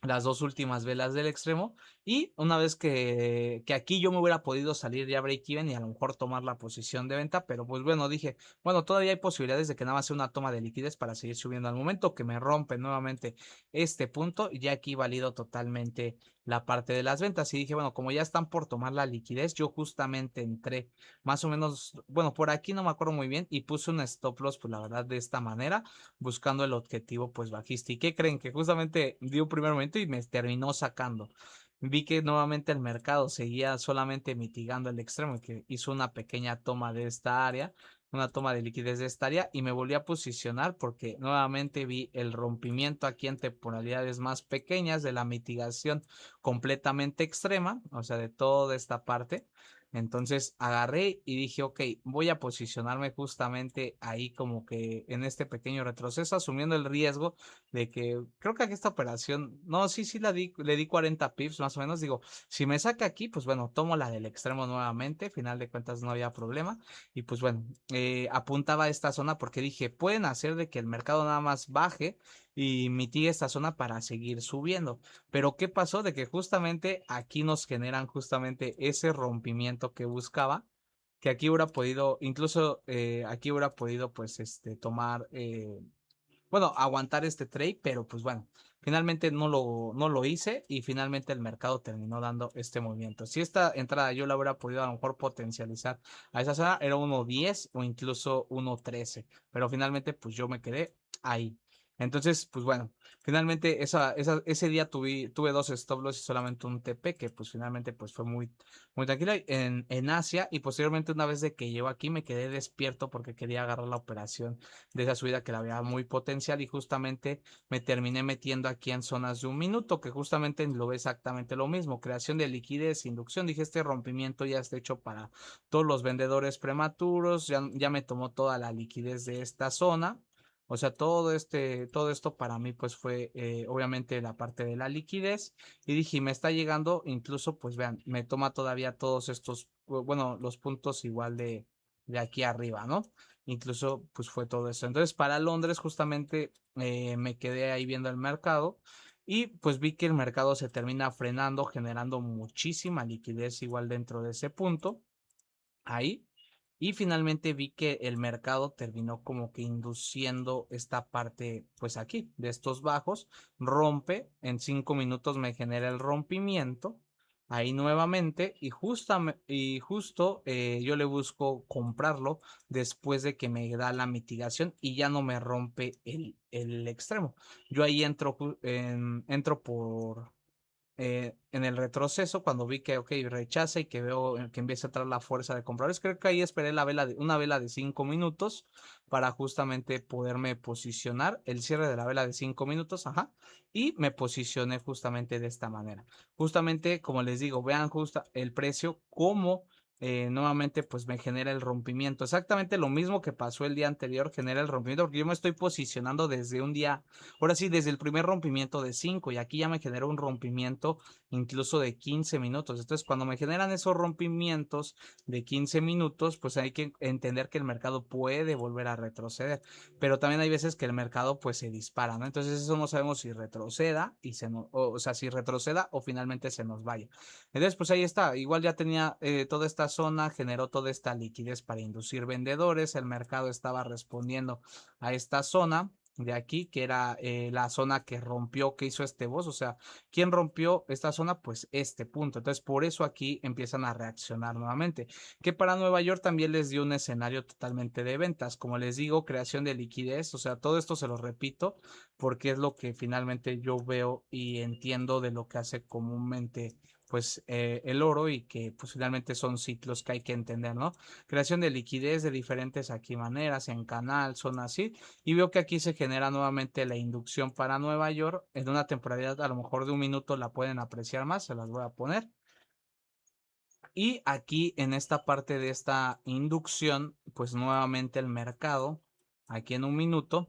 las dos últimas velas del extremo y una vez que aquí yo me hubiera podido salir ya break even y a lo mejor tomar la posición de venta, pero pues bueno, dije, bueno, todavía hay posibilidades de que nada más sea una toma de liquidez para seguir subiendo. Al momento que me rompe nuevamente este punto, ya aquí valido totalmente la parte de las ventas y dije, bueno, como ya están por tomar la liquidez, yo justamente entré más o menos, bueno, por aquí no me acuerdo muy bien y puse un stop loss, pues la verdad de esta manera buscando el objetivo pues bajista. ¿Y qué creen? Que justamente dio un primer momento y me terminó sacando. Vi que nuevamente el mercado seguía solamente mitigando el extremo y que hizo una pequeña toma de esta área, una toma de liquidez de esta área y me volví a posicionar porque nuevamente vi el rompimiento aquí en temporalidades más pequeñas de la mitigación completamente extrema, o sea, de toda esta parte. Entonces agarré y dije, ok, voy a posicionarme justamente ahí como que en este pequeño retroceso, asumiendo el riesgo de que creo que aquí esta operación, no, sí, le di 40 pips más o menos, digo, si me saca aquí, pues bueno, tomo la del extremo nuevamente, final de cuentas no había problema, y pues bueno, apuntaba a esta zona porque dije, pueden hacer de que el mercado nada más baje y mitigue esta zona para seguir subiendo. Pero ¿qué pasó? De que justamente aquí nos generan justamente ese rompimiento que buscaba, que aquí hubiera podido, incluso aquí hubiera podido pues tomar, bueno, aguantar este trade, pero pues bueno, finalmente no lo hice y finalmente el mercado terminó dando este movimiento. Si esta entrada yo la hubiera podido a lo mejor potencializar a esa zona, era 1.10 o incluso 1.13, pero finalmente pues yo me quedé ahí. Entonces, pues bueno, finalmente ese día tuve dos stop loss y solamente un TP, que pues finalmente pues fue muy tranquila en Asia. Y posteriormente, una vez de que llegó aquí, me quedé despierto porque quería agarrar la operación de esa subida que la veía muy potencial, y justamente me terminé metiendo aquí en zonas de un minuto, que justamente lo ve exactamente lo mismo: creación de liquidez, inducción. Dije, este rompimiento ya está hecho para todos los vendedores prematuros, ya me tomó toda la liquidez de esta zona. O sea, todo esto para mí pues fue obviamente la parte de la liquidez. Y dije, me está llegando, incluso pues vean, me toma todavía todos estos, bueno, los puntos igual de aquí arriba, ¿no? Incluso pues fue todo eso. Entonces para Londres justamente me quedé ahí viendo el mercado, y pues vi que el mercado se termina frenando, generando muchísima liquidez igual dentro de ese punto ahí. Y finalmente vi que el mercado terminó como que induciendo esta parte, pues aquí, de estos bajos, rompe, en 5 minutos me genera el rompimiento, ahí nuevamente, y justo yo le busco comprarlo después de que me da la mitigación y ya no me rompe el extremo. Yo ahí entro en el retroceso, cuando vi que, ok, rechaza, y que veo que empieza a entrar la fuerza de compradores. Creo que ahí esperé una vela de 5 minutos para justamente poderme posicionar, el cierre de la vela de 5 minutos, ajá, y me posicioné justamente de esta manera. Justamente, como les digo, vean justo el precio, como nuevamente pues me genera el rompimiento. Exactamente lo mismo que pasó el día anterior, genera el rompimiento, porque yo me estoy posicionando desde un día. Ahora sí, desde el primer rompimiento de 5, y aquí ya me genera un rompimiento incluso de 15 minutos. Entonces, cuando me generan esos rompimientos de 15 minutos, pues hay que entender que el mercado puede volver a retroceder, pero también hay veces que el mercado pues se dispara, ¿no? Entonces, eso no sabemos si retroceda o sea, si retroceda o finalmente se nos vaya. Entonces, pues ahí está. Igual ya tenía toda esta zona, generó toda esta liquidez para inducir vendedores. El mercado estaba respondiendo a esta zona de aquí, que era la zona que rompió, que hizo este boss. O sea, ¿quién rompió esta zona? Pues este punto. Entonces, por eso aquí empiezan a reaccionar nuevamente. Que para Nueva York también les dio un escenario totalmente de ventas. Como les digo, creación de liquidez. O sea, todo esto se lo repito porque es lo que finalmente yo veo y entiendo de lo que hace comúnmente pues el oro, y que pues finalmente son ciclos que hay que entender, ¿no? Creación de liquidez de diferentes aquí maneras, en canal, son así. Y veo que aquí se genera nuevamente la inducción para Nueva York en una temporalidad a lo mejor de un minuto. La pueden apreciar más, se las voy a poner. Y aquí en esta parte de esta inducción, pues nuevamente el mercado, aquí en un minuto,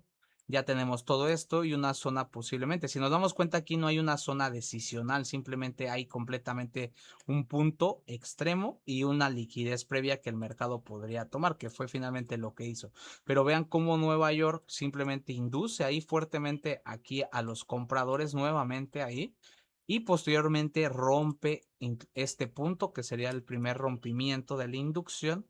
ya tenemos todo esto y una zona posiblemente. Si nos damos cuenta, aquí no hay una zona decisional, simplemente hay completamente un punto extremo y una liquidez previa que el mercado podría tomar, que fue finalmente lo que hizo. Pero vean cómo Nueva York simplemente induce ahí fuertemente aquí a los compradores nuevamente ahí, y posteriormente rompe este punto, que sería el primer rompimiento de la inducción,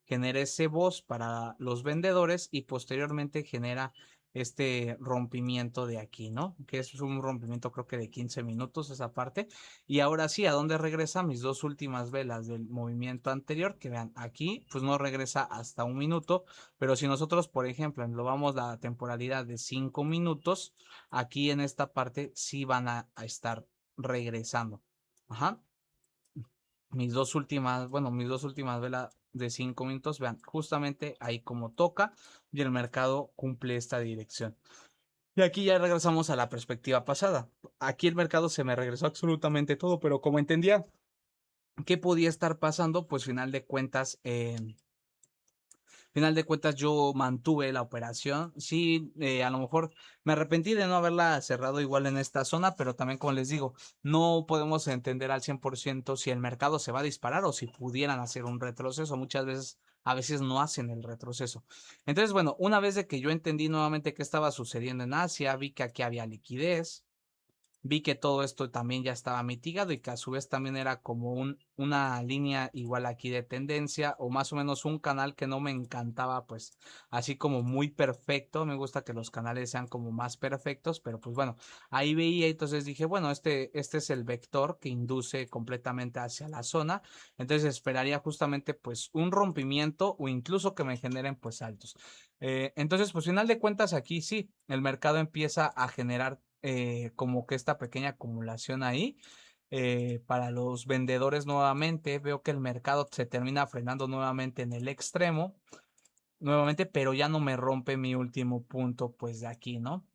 genera ese voz para los vendedores, y posteriormente genera este rompimiento de aquí, ¿no? Que es un rompimiento creo que de 15 minutos esa parte. Y ahora sí, ¿a dónde regresa? Mis dos últimas velas del movimiento anterior, que vean aquí, pues no regresa hasta un minuto, pero si nosotros, por ejemplo, englobamos la temporalidad de 5 minutos, aquí en esta parte sí van a estar regresando. Ajá. Mis dos últimas velas de 5 minutos, vean, justamente ahí como toca, y el mercado cumple esta dirección. Y aquí ya regresamos a la perspectiva pasada. Aquí el mercado se me regresó absolutamente todo, pero como entendía qué podía estar pasando, pues final de cuentas yo mantuve la operación. Sí, a lo mejor me arrepentí de no haberla cerrado igual en esta zona, pero también, como les digo, no podemos entender al 100% si el mercado se va a disparar o si pudieran hacer un retroceso. Muchas veces, a veces no hacen el retroceso. Entonces, bueno, una vez de que yo entendí nuevamente qué estaba sucediendo en Asia, vi que aquí había liquidez. vi que todo esto también ya estaba mitigado y que a su vez también era como una línea igual aquí de tendencia o más o menos un canal que no me encantaba pues así como muy perfecto. Me gusta que los canales sean como más perfectos, pero pues bueno, ahí veía, entonces dije, bueno, este es el vector que induce completamente hacia la zona, entonces esperaría justamente pues un rompimiento o incluso que me generen pues altos. Entonces, pues final de cuentas aquí sí, el mercado empieza a generar como que esta pequeña acumulación ahí. Para los vendedores nuevamente, veo que el mercado se termina frenando nuevamente en el extremo, nuevamente, pero ya no me rompe mi último punto pues de aquí, ¿no?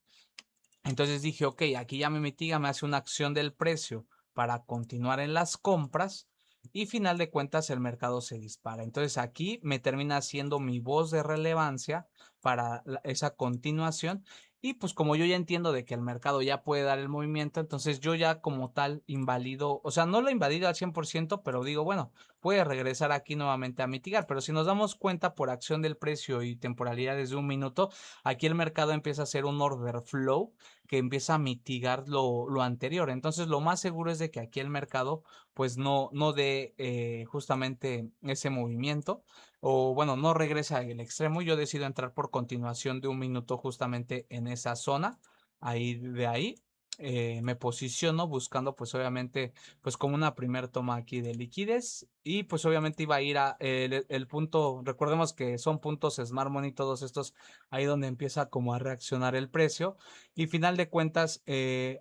Entonces dije, ok, aquí ya me mitiga, me hace una acción del precio para continuar en las compras y final de cuentas el mercado se dispara. Entonces aquí me termina siendo mi voz de relevancia para esa continuación y pues como yo ya entiendo de que el mercado ya puede dar el movimiento, entonces yo ya como tal invalido, o sea, no lo invalido al 100%, pero digo, bueno, puede regresar aquí nuevamente a mitigar, pero si nos damos cuenta por acción del precio y temporalidades de un minuto, aquí el mercado empieza a hacer un order flow que empieza a mitigar lo anterior. Entonces, lo más seguro es de que aquí el mercado pues no dé justamente ese movimiento o bueno, no regresa al extremo. Yo decido entrar por continuación de un minuto justamente en esa zona, ahí de ahí. Me posiciono buscando pues obviamente pues como una primer toma aquí de liquidez y pues obviamente iba a ir a el punto, recordemos que son puntos Smart Money todos estos, ahí donde empieza como a reaccionar el precio y final de cuentas,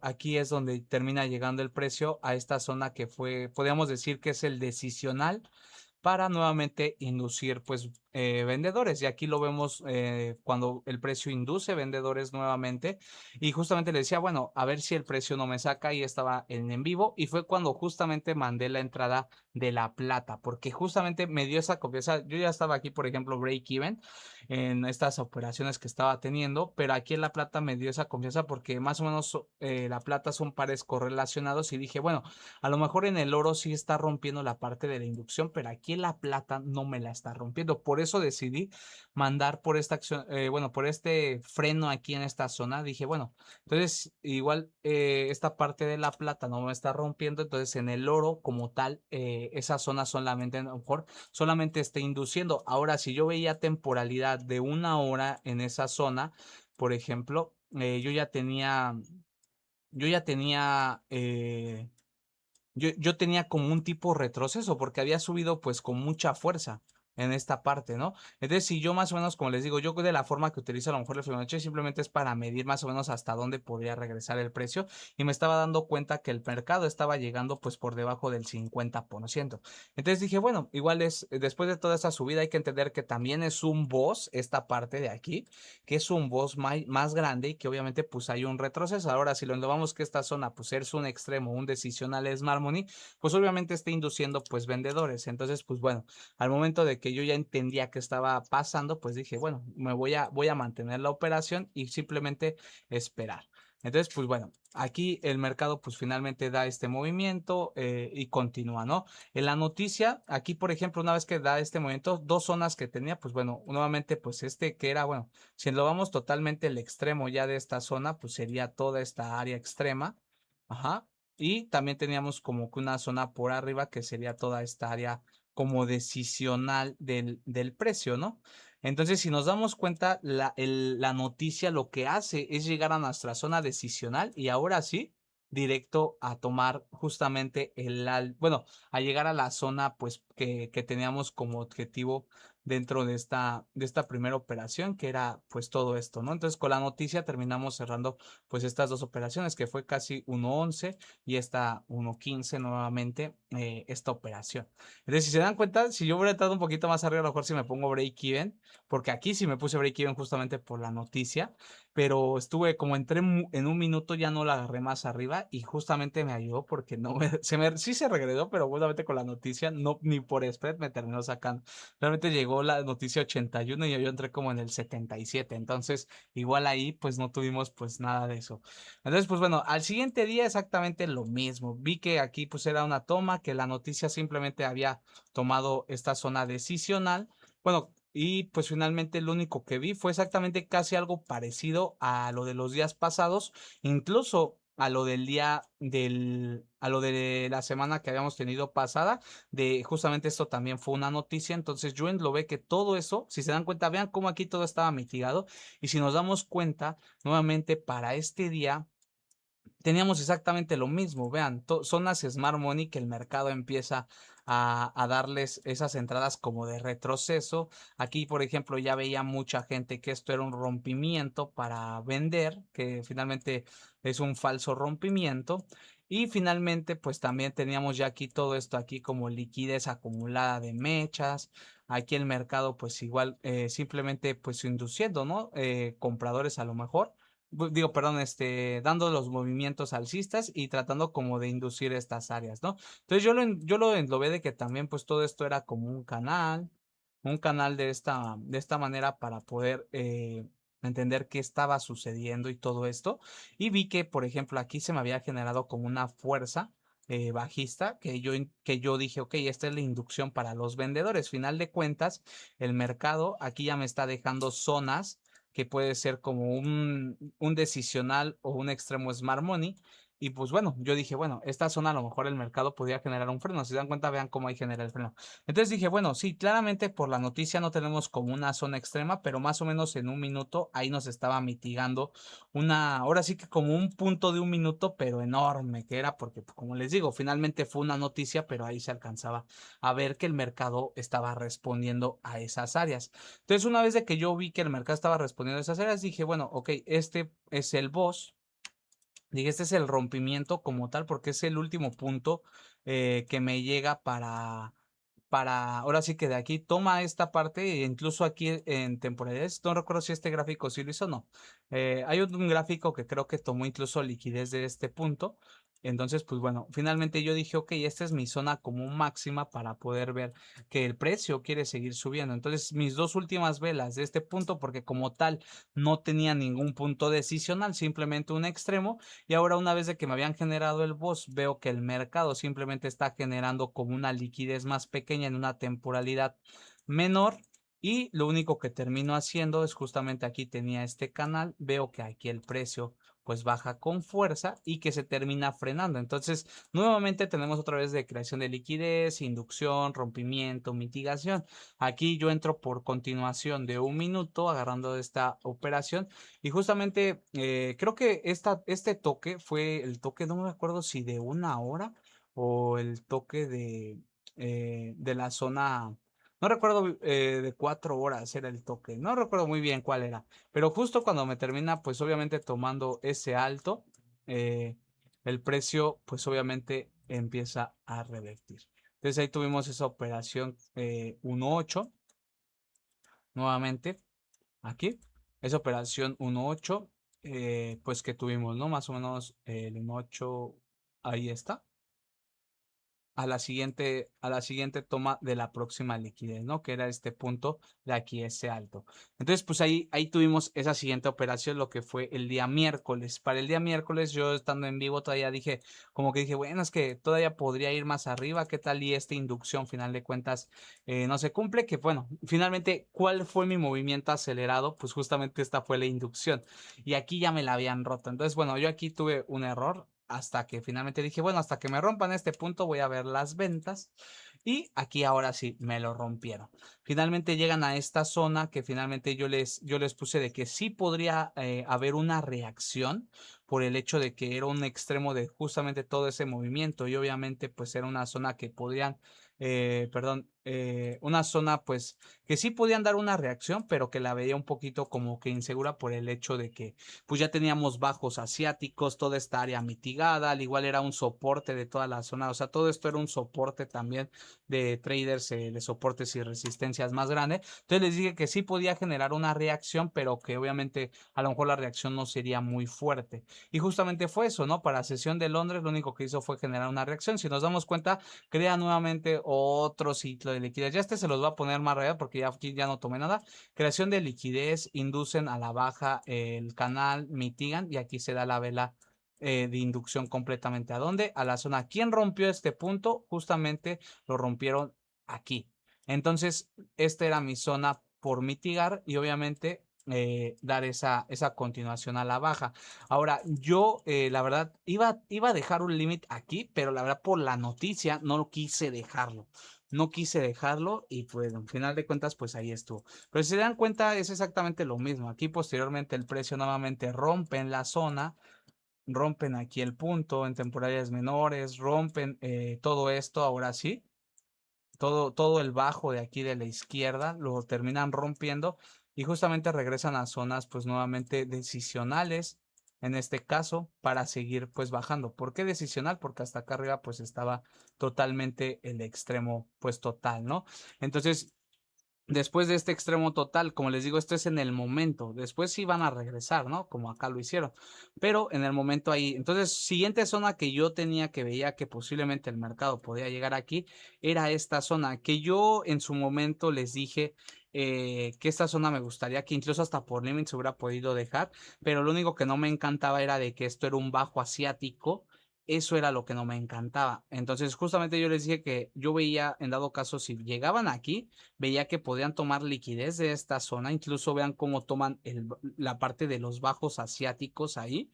aquí es donde termina llegando el precio a esta zona que fue, podríamos decir que es el decisional para nuevamente inducir pues vendedores. Y aquí lo vemos cuando el precio induce vendedores nuevamente. Y justamente le decía, bueno, a ver si el precio no me saca y estaba en vivo. Y fue cuando justamente mandé la entrada de la plata, porque justamente me dio esa confianza. Yo ya estaba aquí, por ejemplo, break even en estas operaciones que estaba teniendo, pero aquí en la plata me dio esa confianza porque más o menos la plata son pares correlacionados y dije, bueno, a lo mejor en el oro sí está rompiendo la parte de la inducción, pero aquí en la plata no me la está rompiendo. Por eso decidí mandar por esta acción, bueno, por este freno aquí en esta zona. Dije, bueno, entonces igual esta parte de la plata no me está rompiendo, entonces en el oro como tal, esa zona solamente a lo mejor solamente esté induciendo. Ahora, si yo veía temporalidad de una hora en esa zona, por ejemplo, yo ya tenía yo tenía como un tipo retroceso porque había subido pues con mucha fuerza en esta parte, ¿no? Entonces, si yo más o menos, como les digo, yo de la forma que utilizo a lo mejor el Fibonacci simplemente es para medir más o menos hasta dónde podría regresar el precio y me estaba dando cuenta que el mercado estaba llegando pues por debajo del 50%. Entonces dije, bueno, igual es, después de toda esa subida hay que entender que también es un boss esta parte de aquí, que es un boss más grande y que obviamente pues hay un retroceso. Ahora, si lo englobamos que esta zona pues es un extremo, un decisional Smart Money, pues obviamente está induciendo pues vendedores. Entonces, pues bueno, al momento de que yo ya entendía que estaba pasando, pues dije, bueno, voy a mantener la operación y simplemente esperar. Entonces, pues bueno, aquí el mercado pues finalmente da este movimiento y continúa, ¿no? En la noticia, aquí por ejemplo, una vez que da este movimiento, dos zonas que tenía, pues bueno, nuevamente pues este que era, bueno, si lo vamos totalmente el extremo ya de esta zona, pues sería toda esta área extrema. Ajá. Y también teníamos como que una zona por arriba que sería toda esta área como decisional del precio, ¿no? Entonces, si nos damos cuenta, la noticia lo que hace es llegar a nuestra zona decisional y ahora sí, directo a tomar justamente bueno, a llegar a la zona pues que teníamos como objetivo dentro de esta primera operación, que era pues todo esto, ¿no? Entonces con la noticia terminamos cerrando pues estas dos operaciones, que fue casi 1.11 y esta 1.15 nuevamente, esta operación. Entonces si se dan cuenta, si yo hubiera estado un poquito más arriba, a lo mejor si me pongo break even, porque aquí sí me puse break even justamente por la noticia, pero estuve como entré en un minuto ya no la agarré más arriba y justamente me ayudó porque no me, sí se regresó, pero justamente con la noticia no ni por spread me terminó sacando. Realmente llegó la noticia 81 y yo entré como en el 77. Entonces, igual ahí pues no tuvimos pues nada de eso. Entonces, pues bueno, al siguiente día exactamente lo mismo. Vi que aquí pues era una toma, que la noticia simplemente había tomado esta zona decisional. Bueno, y pues finalmente lo único que vi fue exactamente casi algo parecido a lo de los días pasados. Incluso a lo del a lo de la semana que habíamos tenido pasada, de justamente esto también fue una noticia, entonces yo englobé que todo eso, si se dan cuenta, vean cómo aquí todo estaba mitigado, y si nos damos cuenta, nuevamente para este día, teníamos exactamente lo mismo, vean, son las Smart Money que el mercado empieza a darles esas entradas como de retroceso. Aquí, por ejemplo, ya veía mucha gente que esto era un rompimiento para vender, que finalmente es un falso rompimiento. Y finalmente, pues también teníamos ya aquí todo esto aquí como liquidez acumulada de mechas. Aquí el mercado, pues igual, simplemente pues induciendo, ¿no? Compradores a lo mejor digo, perdón, dando los movimientos alcistas y tratando como de inducir estas áreas, ¿no? Entonces yo lo englobé de que también pues todo esto era como un canal de esta manera para poder entender qué estaba sucediendo y todo esto. Y vi que, por ejemplo, aquí se me había generado como una fuerza bajista que yo dije, ok, esta es la inducción para los vendedores. Final de cuentas, el mercado aquí ya me está dejando zonas que puede ser como un decisional o un extremo smart money. Y pues bueno, yo dije, bueno, esta zona a lo mejor el mercado podría generar un freno. Si se dan cuenta, vean cómo ahí genera el freno. Entonces dije, bueno, sí, claramente por la noticia no tenemos como una zona extrema, pero más o menos en un minuto ahí nos estaba mitigando ahora sí que como un punto de un minuto, pero enorme, que era porque, pues, como les digo, finalmente fue una noticia, pero ahí se alcanzaba a ver que el mercado estaba respondiendo a esas áreas. Entonces, una vez de que yo vi que el mercado estaba respondiendo a esas áreas, dije, bueno, ok, este es el boss. Dije, este es el rompimiento como tal, porque es el último punto que me llega ahora sí que de aquí toma esta parte, e incluso aquí en temporalidades, no recuerdo si este gráfico sí lo hizo o no. Hay un gráfico que creo que tomó incluso liquidez de este punto. Entonces, pues bueno, finalmente yo dije, ok, esta es mi zona como máxima para poder ver que el precio quiere seguir subiendo. Entonces, mis dos últimas velas de este punto, porque como tal no tenía ningún punto decisional, simplemente un extremo. Y ahora una vez de que me habían generado el boss, veo que el mercado simplemente está generando como una liquidez más pequeña en una temporalidad menor. Y lo único que termino haciendo es justamente aquí tenía este canal, veo que aquí el precio pues baja con fuerza y que se termina frenando. Entonces, nuevamente tenemos otra vez de creación de liquidez, inducción, rompimiento, mitigación. Aquí yo entro por continuación de un minuto agarrando esta operación y justamente creo que este toque fue el toque, no me acuerdo si de una hora o el toque de la zona, no recuerdo de 4 horas era el toque, no recuerdo muy bien cuál era, pero justo cuando me termina, pues obviamente tomando ese alto, eh, el precio pues obviamente empieza a revertir. Entonces ahí tuvimos esa operación 1.8 nuevamente aquí. Esa operación 1.8, pues que tuvimos, ¿no? Más o menos el 1.8, ahí está a la siguiente toma de la próxima liquidez, ¿no? Que era este punto de aquí, ese alto. Entonces, pues ahí tuvimos esa siguiente operación, lo que fue el día miércoles. Para el día miércoles, yo estando en vivo todavía dije, como que dije, bueno, es que todavía podría ir más arriba, ¿qué tal? Y esta inducción, final de cuentas, no se cumple, que bueno, finalmente, ¿cuál fue mi movimiento acelerado? Pues justamente esta fue la inducción. Y aquí ya me la habían roto. Entonces, bueno, yo aquí tuve un error hasta que finalmente dije, bueno, hasta que me rompan este punto voy a ver las ventas y aquí ahora sí me lo rompieron. Finalmente llegan a esta zona que finalmente yo les puse de que sí podría haber una reacción por el hecho de que era un extremo de justamente todo ese movimiento y obviamente pues era una zona que podrían, perdón, una zona pues que sí podían dar una reacción, pero que la veía un poquito como que insegura por el hecho de que pues ya teníamos bajos asiáticos, toda esta área mitigada, al igual era un soporte de toda la zona, o sea, todo esto era un soporte también de traders, de soportes y resistencias más grande. Entonces les dije que sí podía generar una reacción, pero que obviamente a lo mejor la reacción no sería muy fuerte. Y justamente fue eso, ¿no? Para la sesión de Londres lo único que hizo fue generar una reacción. Si nos damos cuenta, crea nuevamente otro ciclo de liquidez. Ya se los va a poner más real porque ya aquí ya no tomé nada. Creación de liquidez, inducen a la baja el canal, mitigan y aquí se da la vela de inducción completamente. ¿A dónde? A la zona. ¿Quién rompió este punto? Justamente lo rompieron aquí. Entonces, esta era mi zona por mitigar y obviamente dar esa continuación a la baja. Ahora, yo la verdad iba a dejar un límite aquí, pero la verdad por la noticia no lo quise dejarlo. No quise dejarlo y pues al final de cuentas pues ahí estuvo. Pero si se dan cuenta es exactamente lo mismo. Aquí posteriormente el precio nuevamente rompe en la zona, rompen aquí el punto en temporalidades menores, rompen todo esto ahora sí, todo el bajo de aquí de la izquierda lo terminan rompiendo y justamente regresan a zonas pues nuevamente decisionales en este caso para seguir pues bajando. ¿Por qué decisional? Porque hasta acá arriba pues estaba totalmente el extremo pues total, ¿no? Entonces después de este extremo total, como les digo, esto es en el momento. Después sí van a regresar, ¿no? Como acá lo hicieron. Pero en el momento ahí. Entonces, siguiente zona que yo tenía que veía que posiblemente el mercado podía llegar aquí era esta zona que yo en su momento les dije que esta zona me gustaría que incluso hasta por límite se hubiera podido dejar. Pero lo único que no me encantaba era de que esto era un bajo asiático. Eso era lo que no me encantaba. Entonces, justamente yo les dije que yo veía, en dado caso, si llegaban aquí, veía que podían tomar liquidez de esta zona, incluso vean cómo toman la parte de los bajos asiáticos ahí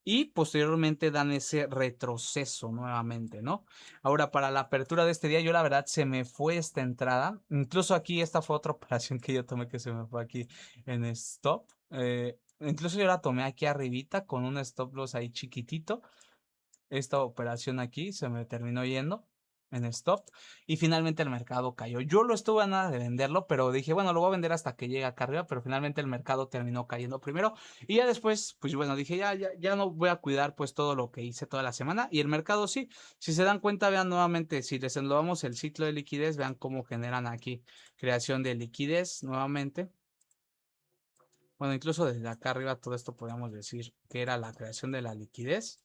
y posteriormente dan ese retroceso nuevamente, ¿no? Ahora, para la apertura de este día, yo la verdad se me fue esta entrada, incluso aquí esta fue otra operación que yo tomé que se me fue aquí en stop. Incluso yo la tomé aquí arribita con un stop loss ahí chiquitito, esta operación aquí se me terminó yendo en stop y finalmente el mercado cayó. Yo lo estuve a nada de venderlo, pero dije, bueno, lo voy a vender hasta que llegue acá arriba, pero finalmente el mercado terminó cayendo primero y ya después, pues bueno, dije, ya no voy a cuidar pues todo lo que hice toda la semana y el mercado sí, si se dan cuenta, vean nuevamente, si les englobamos el ciclo de liquidez, vean cómo generan aquí creación de liquidez nuevamente. Bueno, incluso desde acá arriba todo esto podríamos decir que era la creación de la liquidez.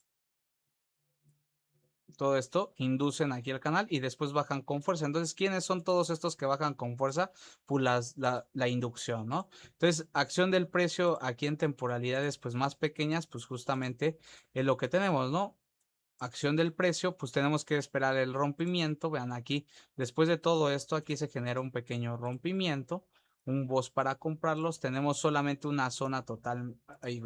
Todo esto inducen aquí al canal y después bajan con fuerza. Entonces, ¿quiénes son todos estos que bajan con fuerza? Pues la inducción, ¿no? Entonces, acción del precio aquí en temporalidades pues más pequeñas, pues justamente es lo que tenemos, ¿no? Acción del precio, pues tenemos que esperar el rompimiento. Vean aquí, después de todo esto, aquí se genera un pequeño rompimiento, un boss para comprarlos. Tenemos solamente una zona total, ahí,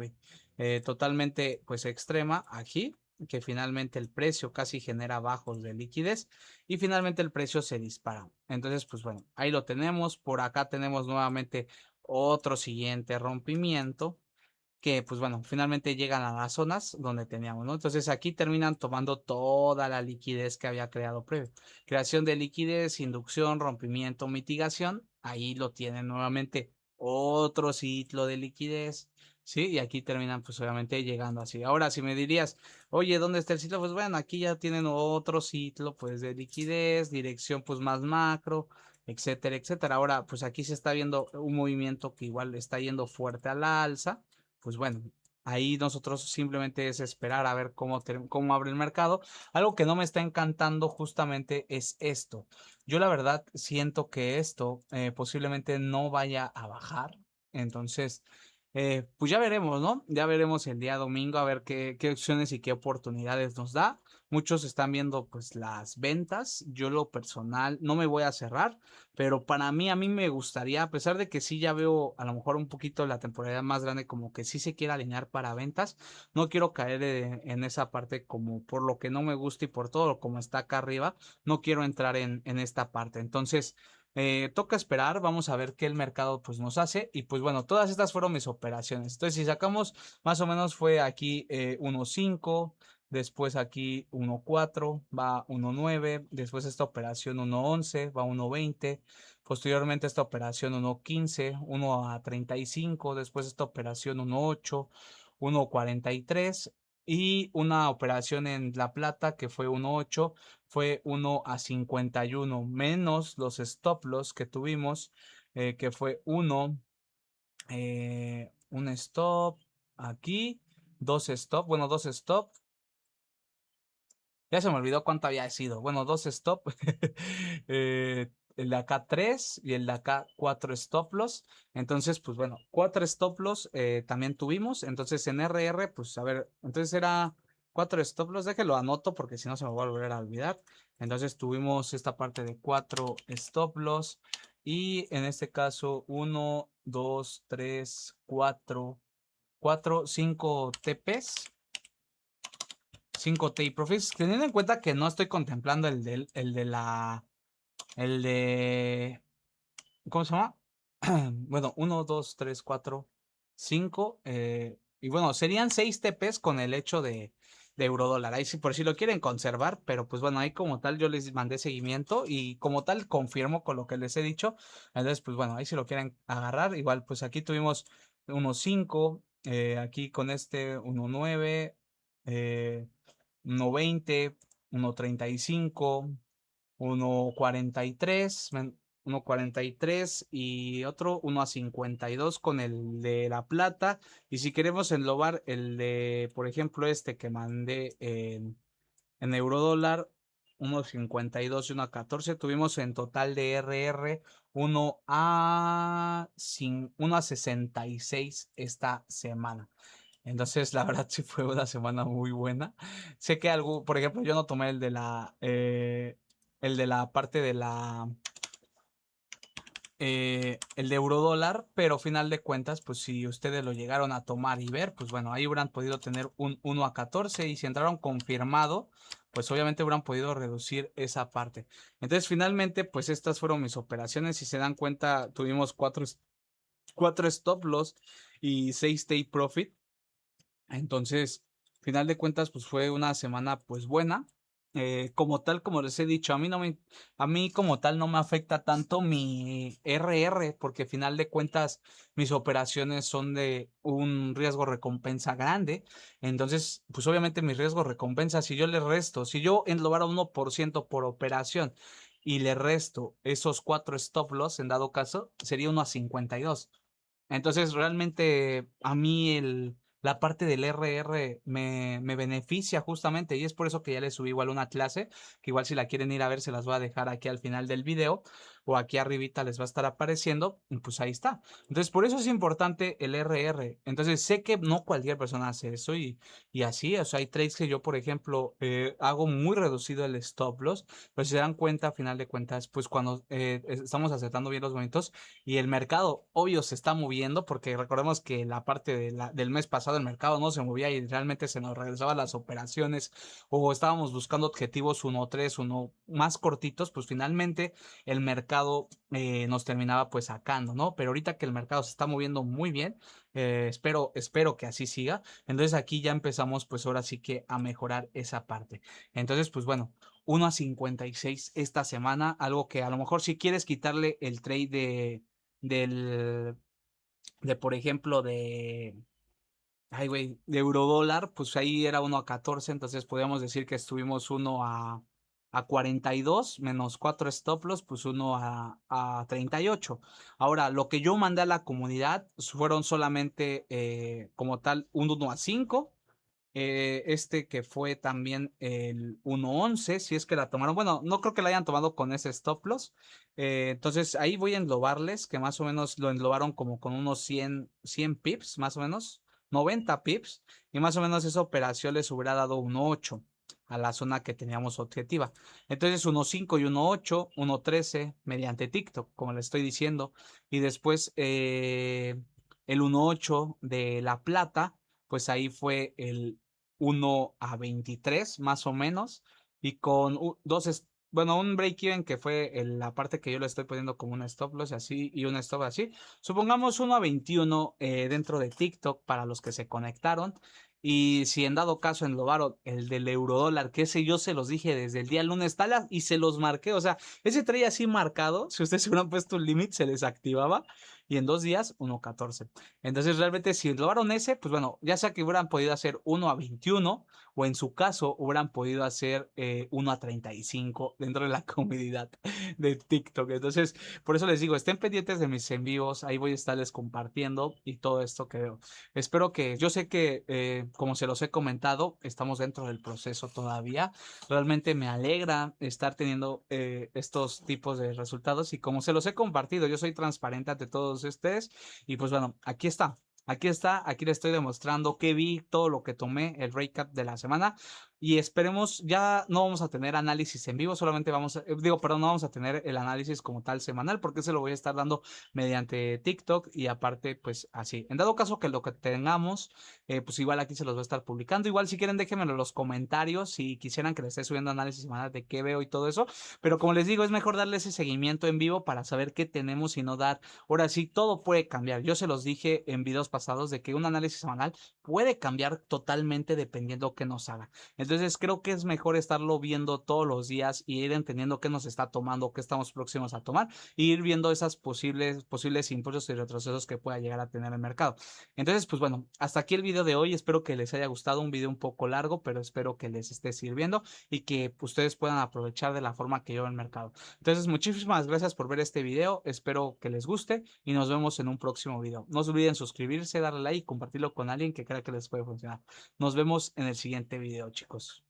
totalmente pues extrema aquí, que finalmente el precio casi genera bajos de liquidez y finalmente el precio se dispara. Entonces, pues bueno, ahí lo tenemos. Por acá tenemos nuevamente otro siguiente rompimiento que pues bueno, finalmente llegan a las zonas donde teníamos, ¿no? Entonces aquí terminan tomando toda la liquidez que había creado previo. Creación de liquidez, inducción, rompimiento, mitigación, ahí lo tienen nuevamente otro ciclo de liquidez, ¿sí? Y aquí terminan pues obviamente llegando así. Ahora, si me dirías, oye, ¿dónde está el ciclo? Pues bueno, aquí ya tienen otro ciclo pues de liquidez, dirección pues más macro, etcétera, etcétera. Ahora, pues aquí se está viendo un movimiento que igual está yendo fuerte a la alza, pues bueno, ahí nosotros simplemente es esperar a ver cómo abre el mercado. Algo que no me está encantando justamente es esto. Yo la verdad siento que esto posiblemente no vaya a bajar. Entonces, pues ya veremos, ¿no? Ya veremos el día domingo a ver qué opciones y qué oportunidades nos da. Muchos están viendo pues las ventas. Yo lo personal no me voy a cerrar, pero para mí, a mí me gustaría, a pesar de que sí ya veo a lo mejor un poquito la temporada más grande, como que sí se quiere alinear para ventas, no quiero caer en esa parte como por lo que no me gusta y por todo lo como está acá arriba, no quiero entrar en esta parte. Entonces, toca esperar, vamos a ver qué el mercado pues nos hace y pues bueno, todas estas fueron mis operaciones. Entonces, si sacamos más o menos fue aquí 1.5. Después aquí 1.4, va 1.9, después esta operación 1.11, va 1.20, posteriormente esta operación 1.15, 1.35, después esta operación 1.8, 1.43 y una operación en La Plata que fue 1.8, fue 1.51, menos los stop loss que tuvimos, que fue 1, un stop aquí, dos stop, bueno, dos stop. Ya se me olvidó cuánto había sido. Bueno, dos stop. El de acá 3 y el de acá 4 stop loss. Entonces, pues bueno, 4 stop loss también tuvimos. Entonces en RR, pues a ver, entonces era 4 stop loss. Déjelo anoto porque si no se me va a volver a olvidar. Entonces tuvimos esta parte de 4 stop loss. Y en este caso, uno, 2, 3, 4, 5 TPs. 5 take profits, teniendo en cuenta que no estoy contemplando el de, ¿cómo se llama? Bueno, 1, 2, 3, 4, 5, y bueno, serían 6 TPs con el hecho de eurodólar. Ahí sí, por si lo quieren conservar, pero pues bueno, ahí como tal yo les mandé seguimiento y como tal confirmo con lo que les he dicho. Entonces, pues bueno, ahí si lo quieren agarrar, igual pues aquí tuvimos 1.5, aquí con este 1.9, 1.20, 1.35, 1.43, 1.43 y otro 1.52 con el de la plata. Y si queremos englobar el de, por ejemplo, este que mandé en eurodólar, 1.52 y 1.14, tuvimos en total de RR 1.66 esta semana. Entonces, la verdad sí fue una semana muy buena. Sé que algo, por ejemplo, yo no tomé el de la parte de el de eurodólar, pero final de cuentas, pues si ustedes lo llegaron a tomar y ver, pues bueno, ahí hubieran podido tener un 1.14 y si entraron confirmado, pues obviamente hubieran podido reducir esa parte. Entonces, finalmente, pues estas fueron mis operaciones. Si se dan cuenta, tuvimos 4 stop loss y 6 take profit. Entonces, final de cuentas, pues fue una semana pues buena. Como tal, como les he dicho, a mí como tal no me afecta tanto mi RR, porque final de cuentas mis operaciones son de un riesgo recompensa grande. Entonces, pues obviamente mis riesgos recompensa, si yo le resto, si yo englobara 1% por operación y le resto esos 4 stop loss, en dado caso, sería 1.52. Entonces, realmente a mí la parte del RR me beneficia justamente y es por eso que ya les subí igual una clase, que igual si la quieren ir a ver se las voy a dejar aquí al final del video o aquí arribita les va a estar apareciendo y pues ahí está. Entonces, por eso es importante el RR. Entonces, sé que no cualquier persona hace eso y así, o sea, hay trades que yo, por ejemplo, hago muy reducido el stop loss, pero si se dan cuenta, a final de cuentas, pues cuando estamos acertando bien los movimientos, y el mercado, obvio, se está moviendo porque recordemos que la parte del mes pasado el mercado no se movía y realmente se nos regresaban las operaciones o estábamos buscando objetivos 1-3, uno más cortitos, pues finalmente el mercado nos terminaba pues sacando, ¿no? Pero ahorita que el mercado se está moviendo muy bien, espero que así siga. Entonces aquí ya empezamos pues ahora sí que a mejorar esa parte. Entonces pues bueno, 1.56 esta semana, algo que a lo mejor si quieres quitarle el trade del, por ejemplo, ay, güey, de eurodólar, pues ahí era 1.14, entonces podríamos decir que estuvimos 1 a 42 menos 4 stop loss, pues 1 a 38. Ahora, lo que yo mandé a la comunidad fueron solamente como tal un 1 a 5, este que fue también el 1.11, si es que la tomaron. Bueno, no creo que la hayan tomado con ese stop loss. Entonces ahí voy a englobarles, que más o menos lo englobaron como con unos 100 pips, más o menos, 90 pips, y más o menos esa operación les hubiera dado 1.8 a la zona que teníamos objetiva. Entonces 1.5 y 1.8, 1.13 mediante TikTok, como le estoy diciendo, y después el 1.8 de La Plata, pues ahí fue el 1 a 23 más o menos, y con bueno, un break-even que fue la parte que yo le estoy poniendo como un stop loss así y un stop así. Supongamos 1 a 21 dentro de TikTok para los que se conectaron. Y si en dado caso englobaron el del eurodólar, que ese yo se los dije desde el día lunes, tal, y se los marqué. O sea, ese traía así marcado. Si ustedes se hubieran puesto un límite, se desactivaba. Y en 2 días, 1.14. Entonces, realmente, si lograron ese, pues bueno, ya sea que hubieran podido hacer 1 a 21 o en su caso hubieran podido hacer 1 a 35 dentro de la comunidad de TikTok. Entonces, por eso les digo, estén pendientes de mis envíos, ahí voy a estarles compartiendo y todo esto que veo. Espero que, yo sé que, como se los he comentado, estamos dentro del proceso todavía. Realmente me alegra estar teniendo estos tipos de resultados y como se los he compartido, yo soy transparente ante todos ustedes y pues bueno, aquí está. Aquí está, aquí les estoy demostrando qué vi, todo lo que tomé, el recap de la semana. y esperemos, ya no vamos a tener análisis en vivo, solamente vamos a, digo, perdón, no vamos a tener el análisis como tal semanal, porque se lo voy a estar dando mediante TikTok y aparte, pues así. En dado caso que lo que tengamos, pues igual aquí se los voy a estar publicando. Igual si quieren déjenmelo en los comentarios si quisieran que les esté subiendo análisis semanal de qué veo y todo eso. Pero como les digo, es mejor darle ese seguimiento en vivo para saber qué tenemos y no dar. Ahora sí, todo puede cambiar. Yo se los dije en videos pasados de que un análisis semanal puede cambiar totalmente dependiendo qué nos haga. Entonces creo que es mejor estarlo viendo todos los días y ir entendiendo qué nos está tomando, qué estamos próximos a tomar, e ir viendo esas posibles impulsos y retrocesos que pueda llegar a tener el mercado. Entonces, pues bueno, hasta aquí el video de hoy. Espero que les haya gustado, un video un poco largo, pero espero que les esté sirviendo y que ustedes puedan aprovechar de la forma que yo veo el mercado. Entonces, muchísimas gracias por ver este video. Espero que les guste y nos vemos en un próximo video. No se olviden suscribirse, darle like y compartirlo con alguien que crea que les puede funcionar. Nos vemos en el siguiente video, chicos.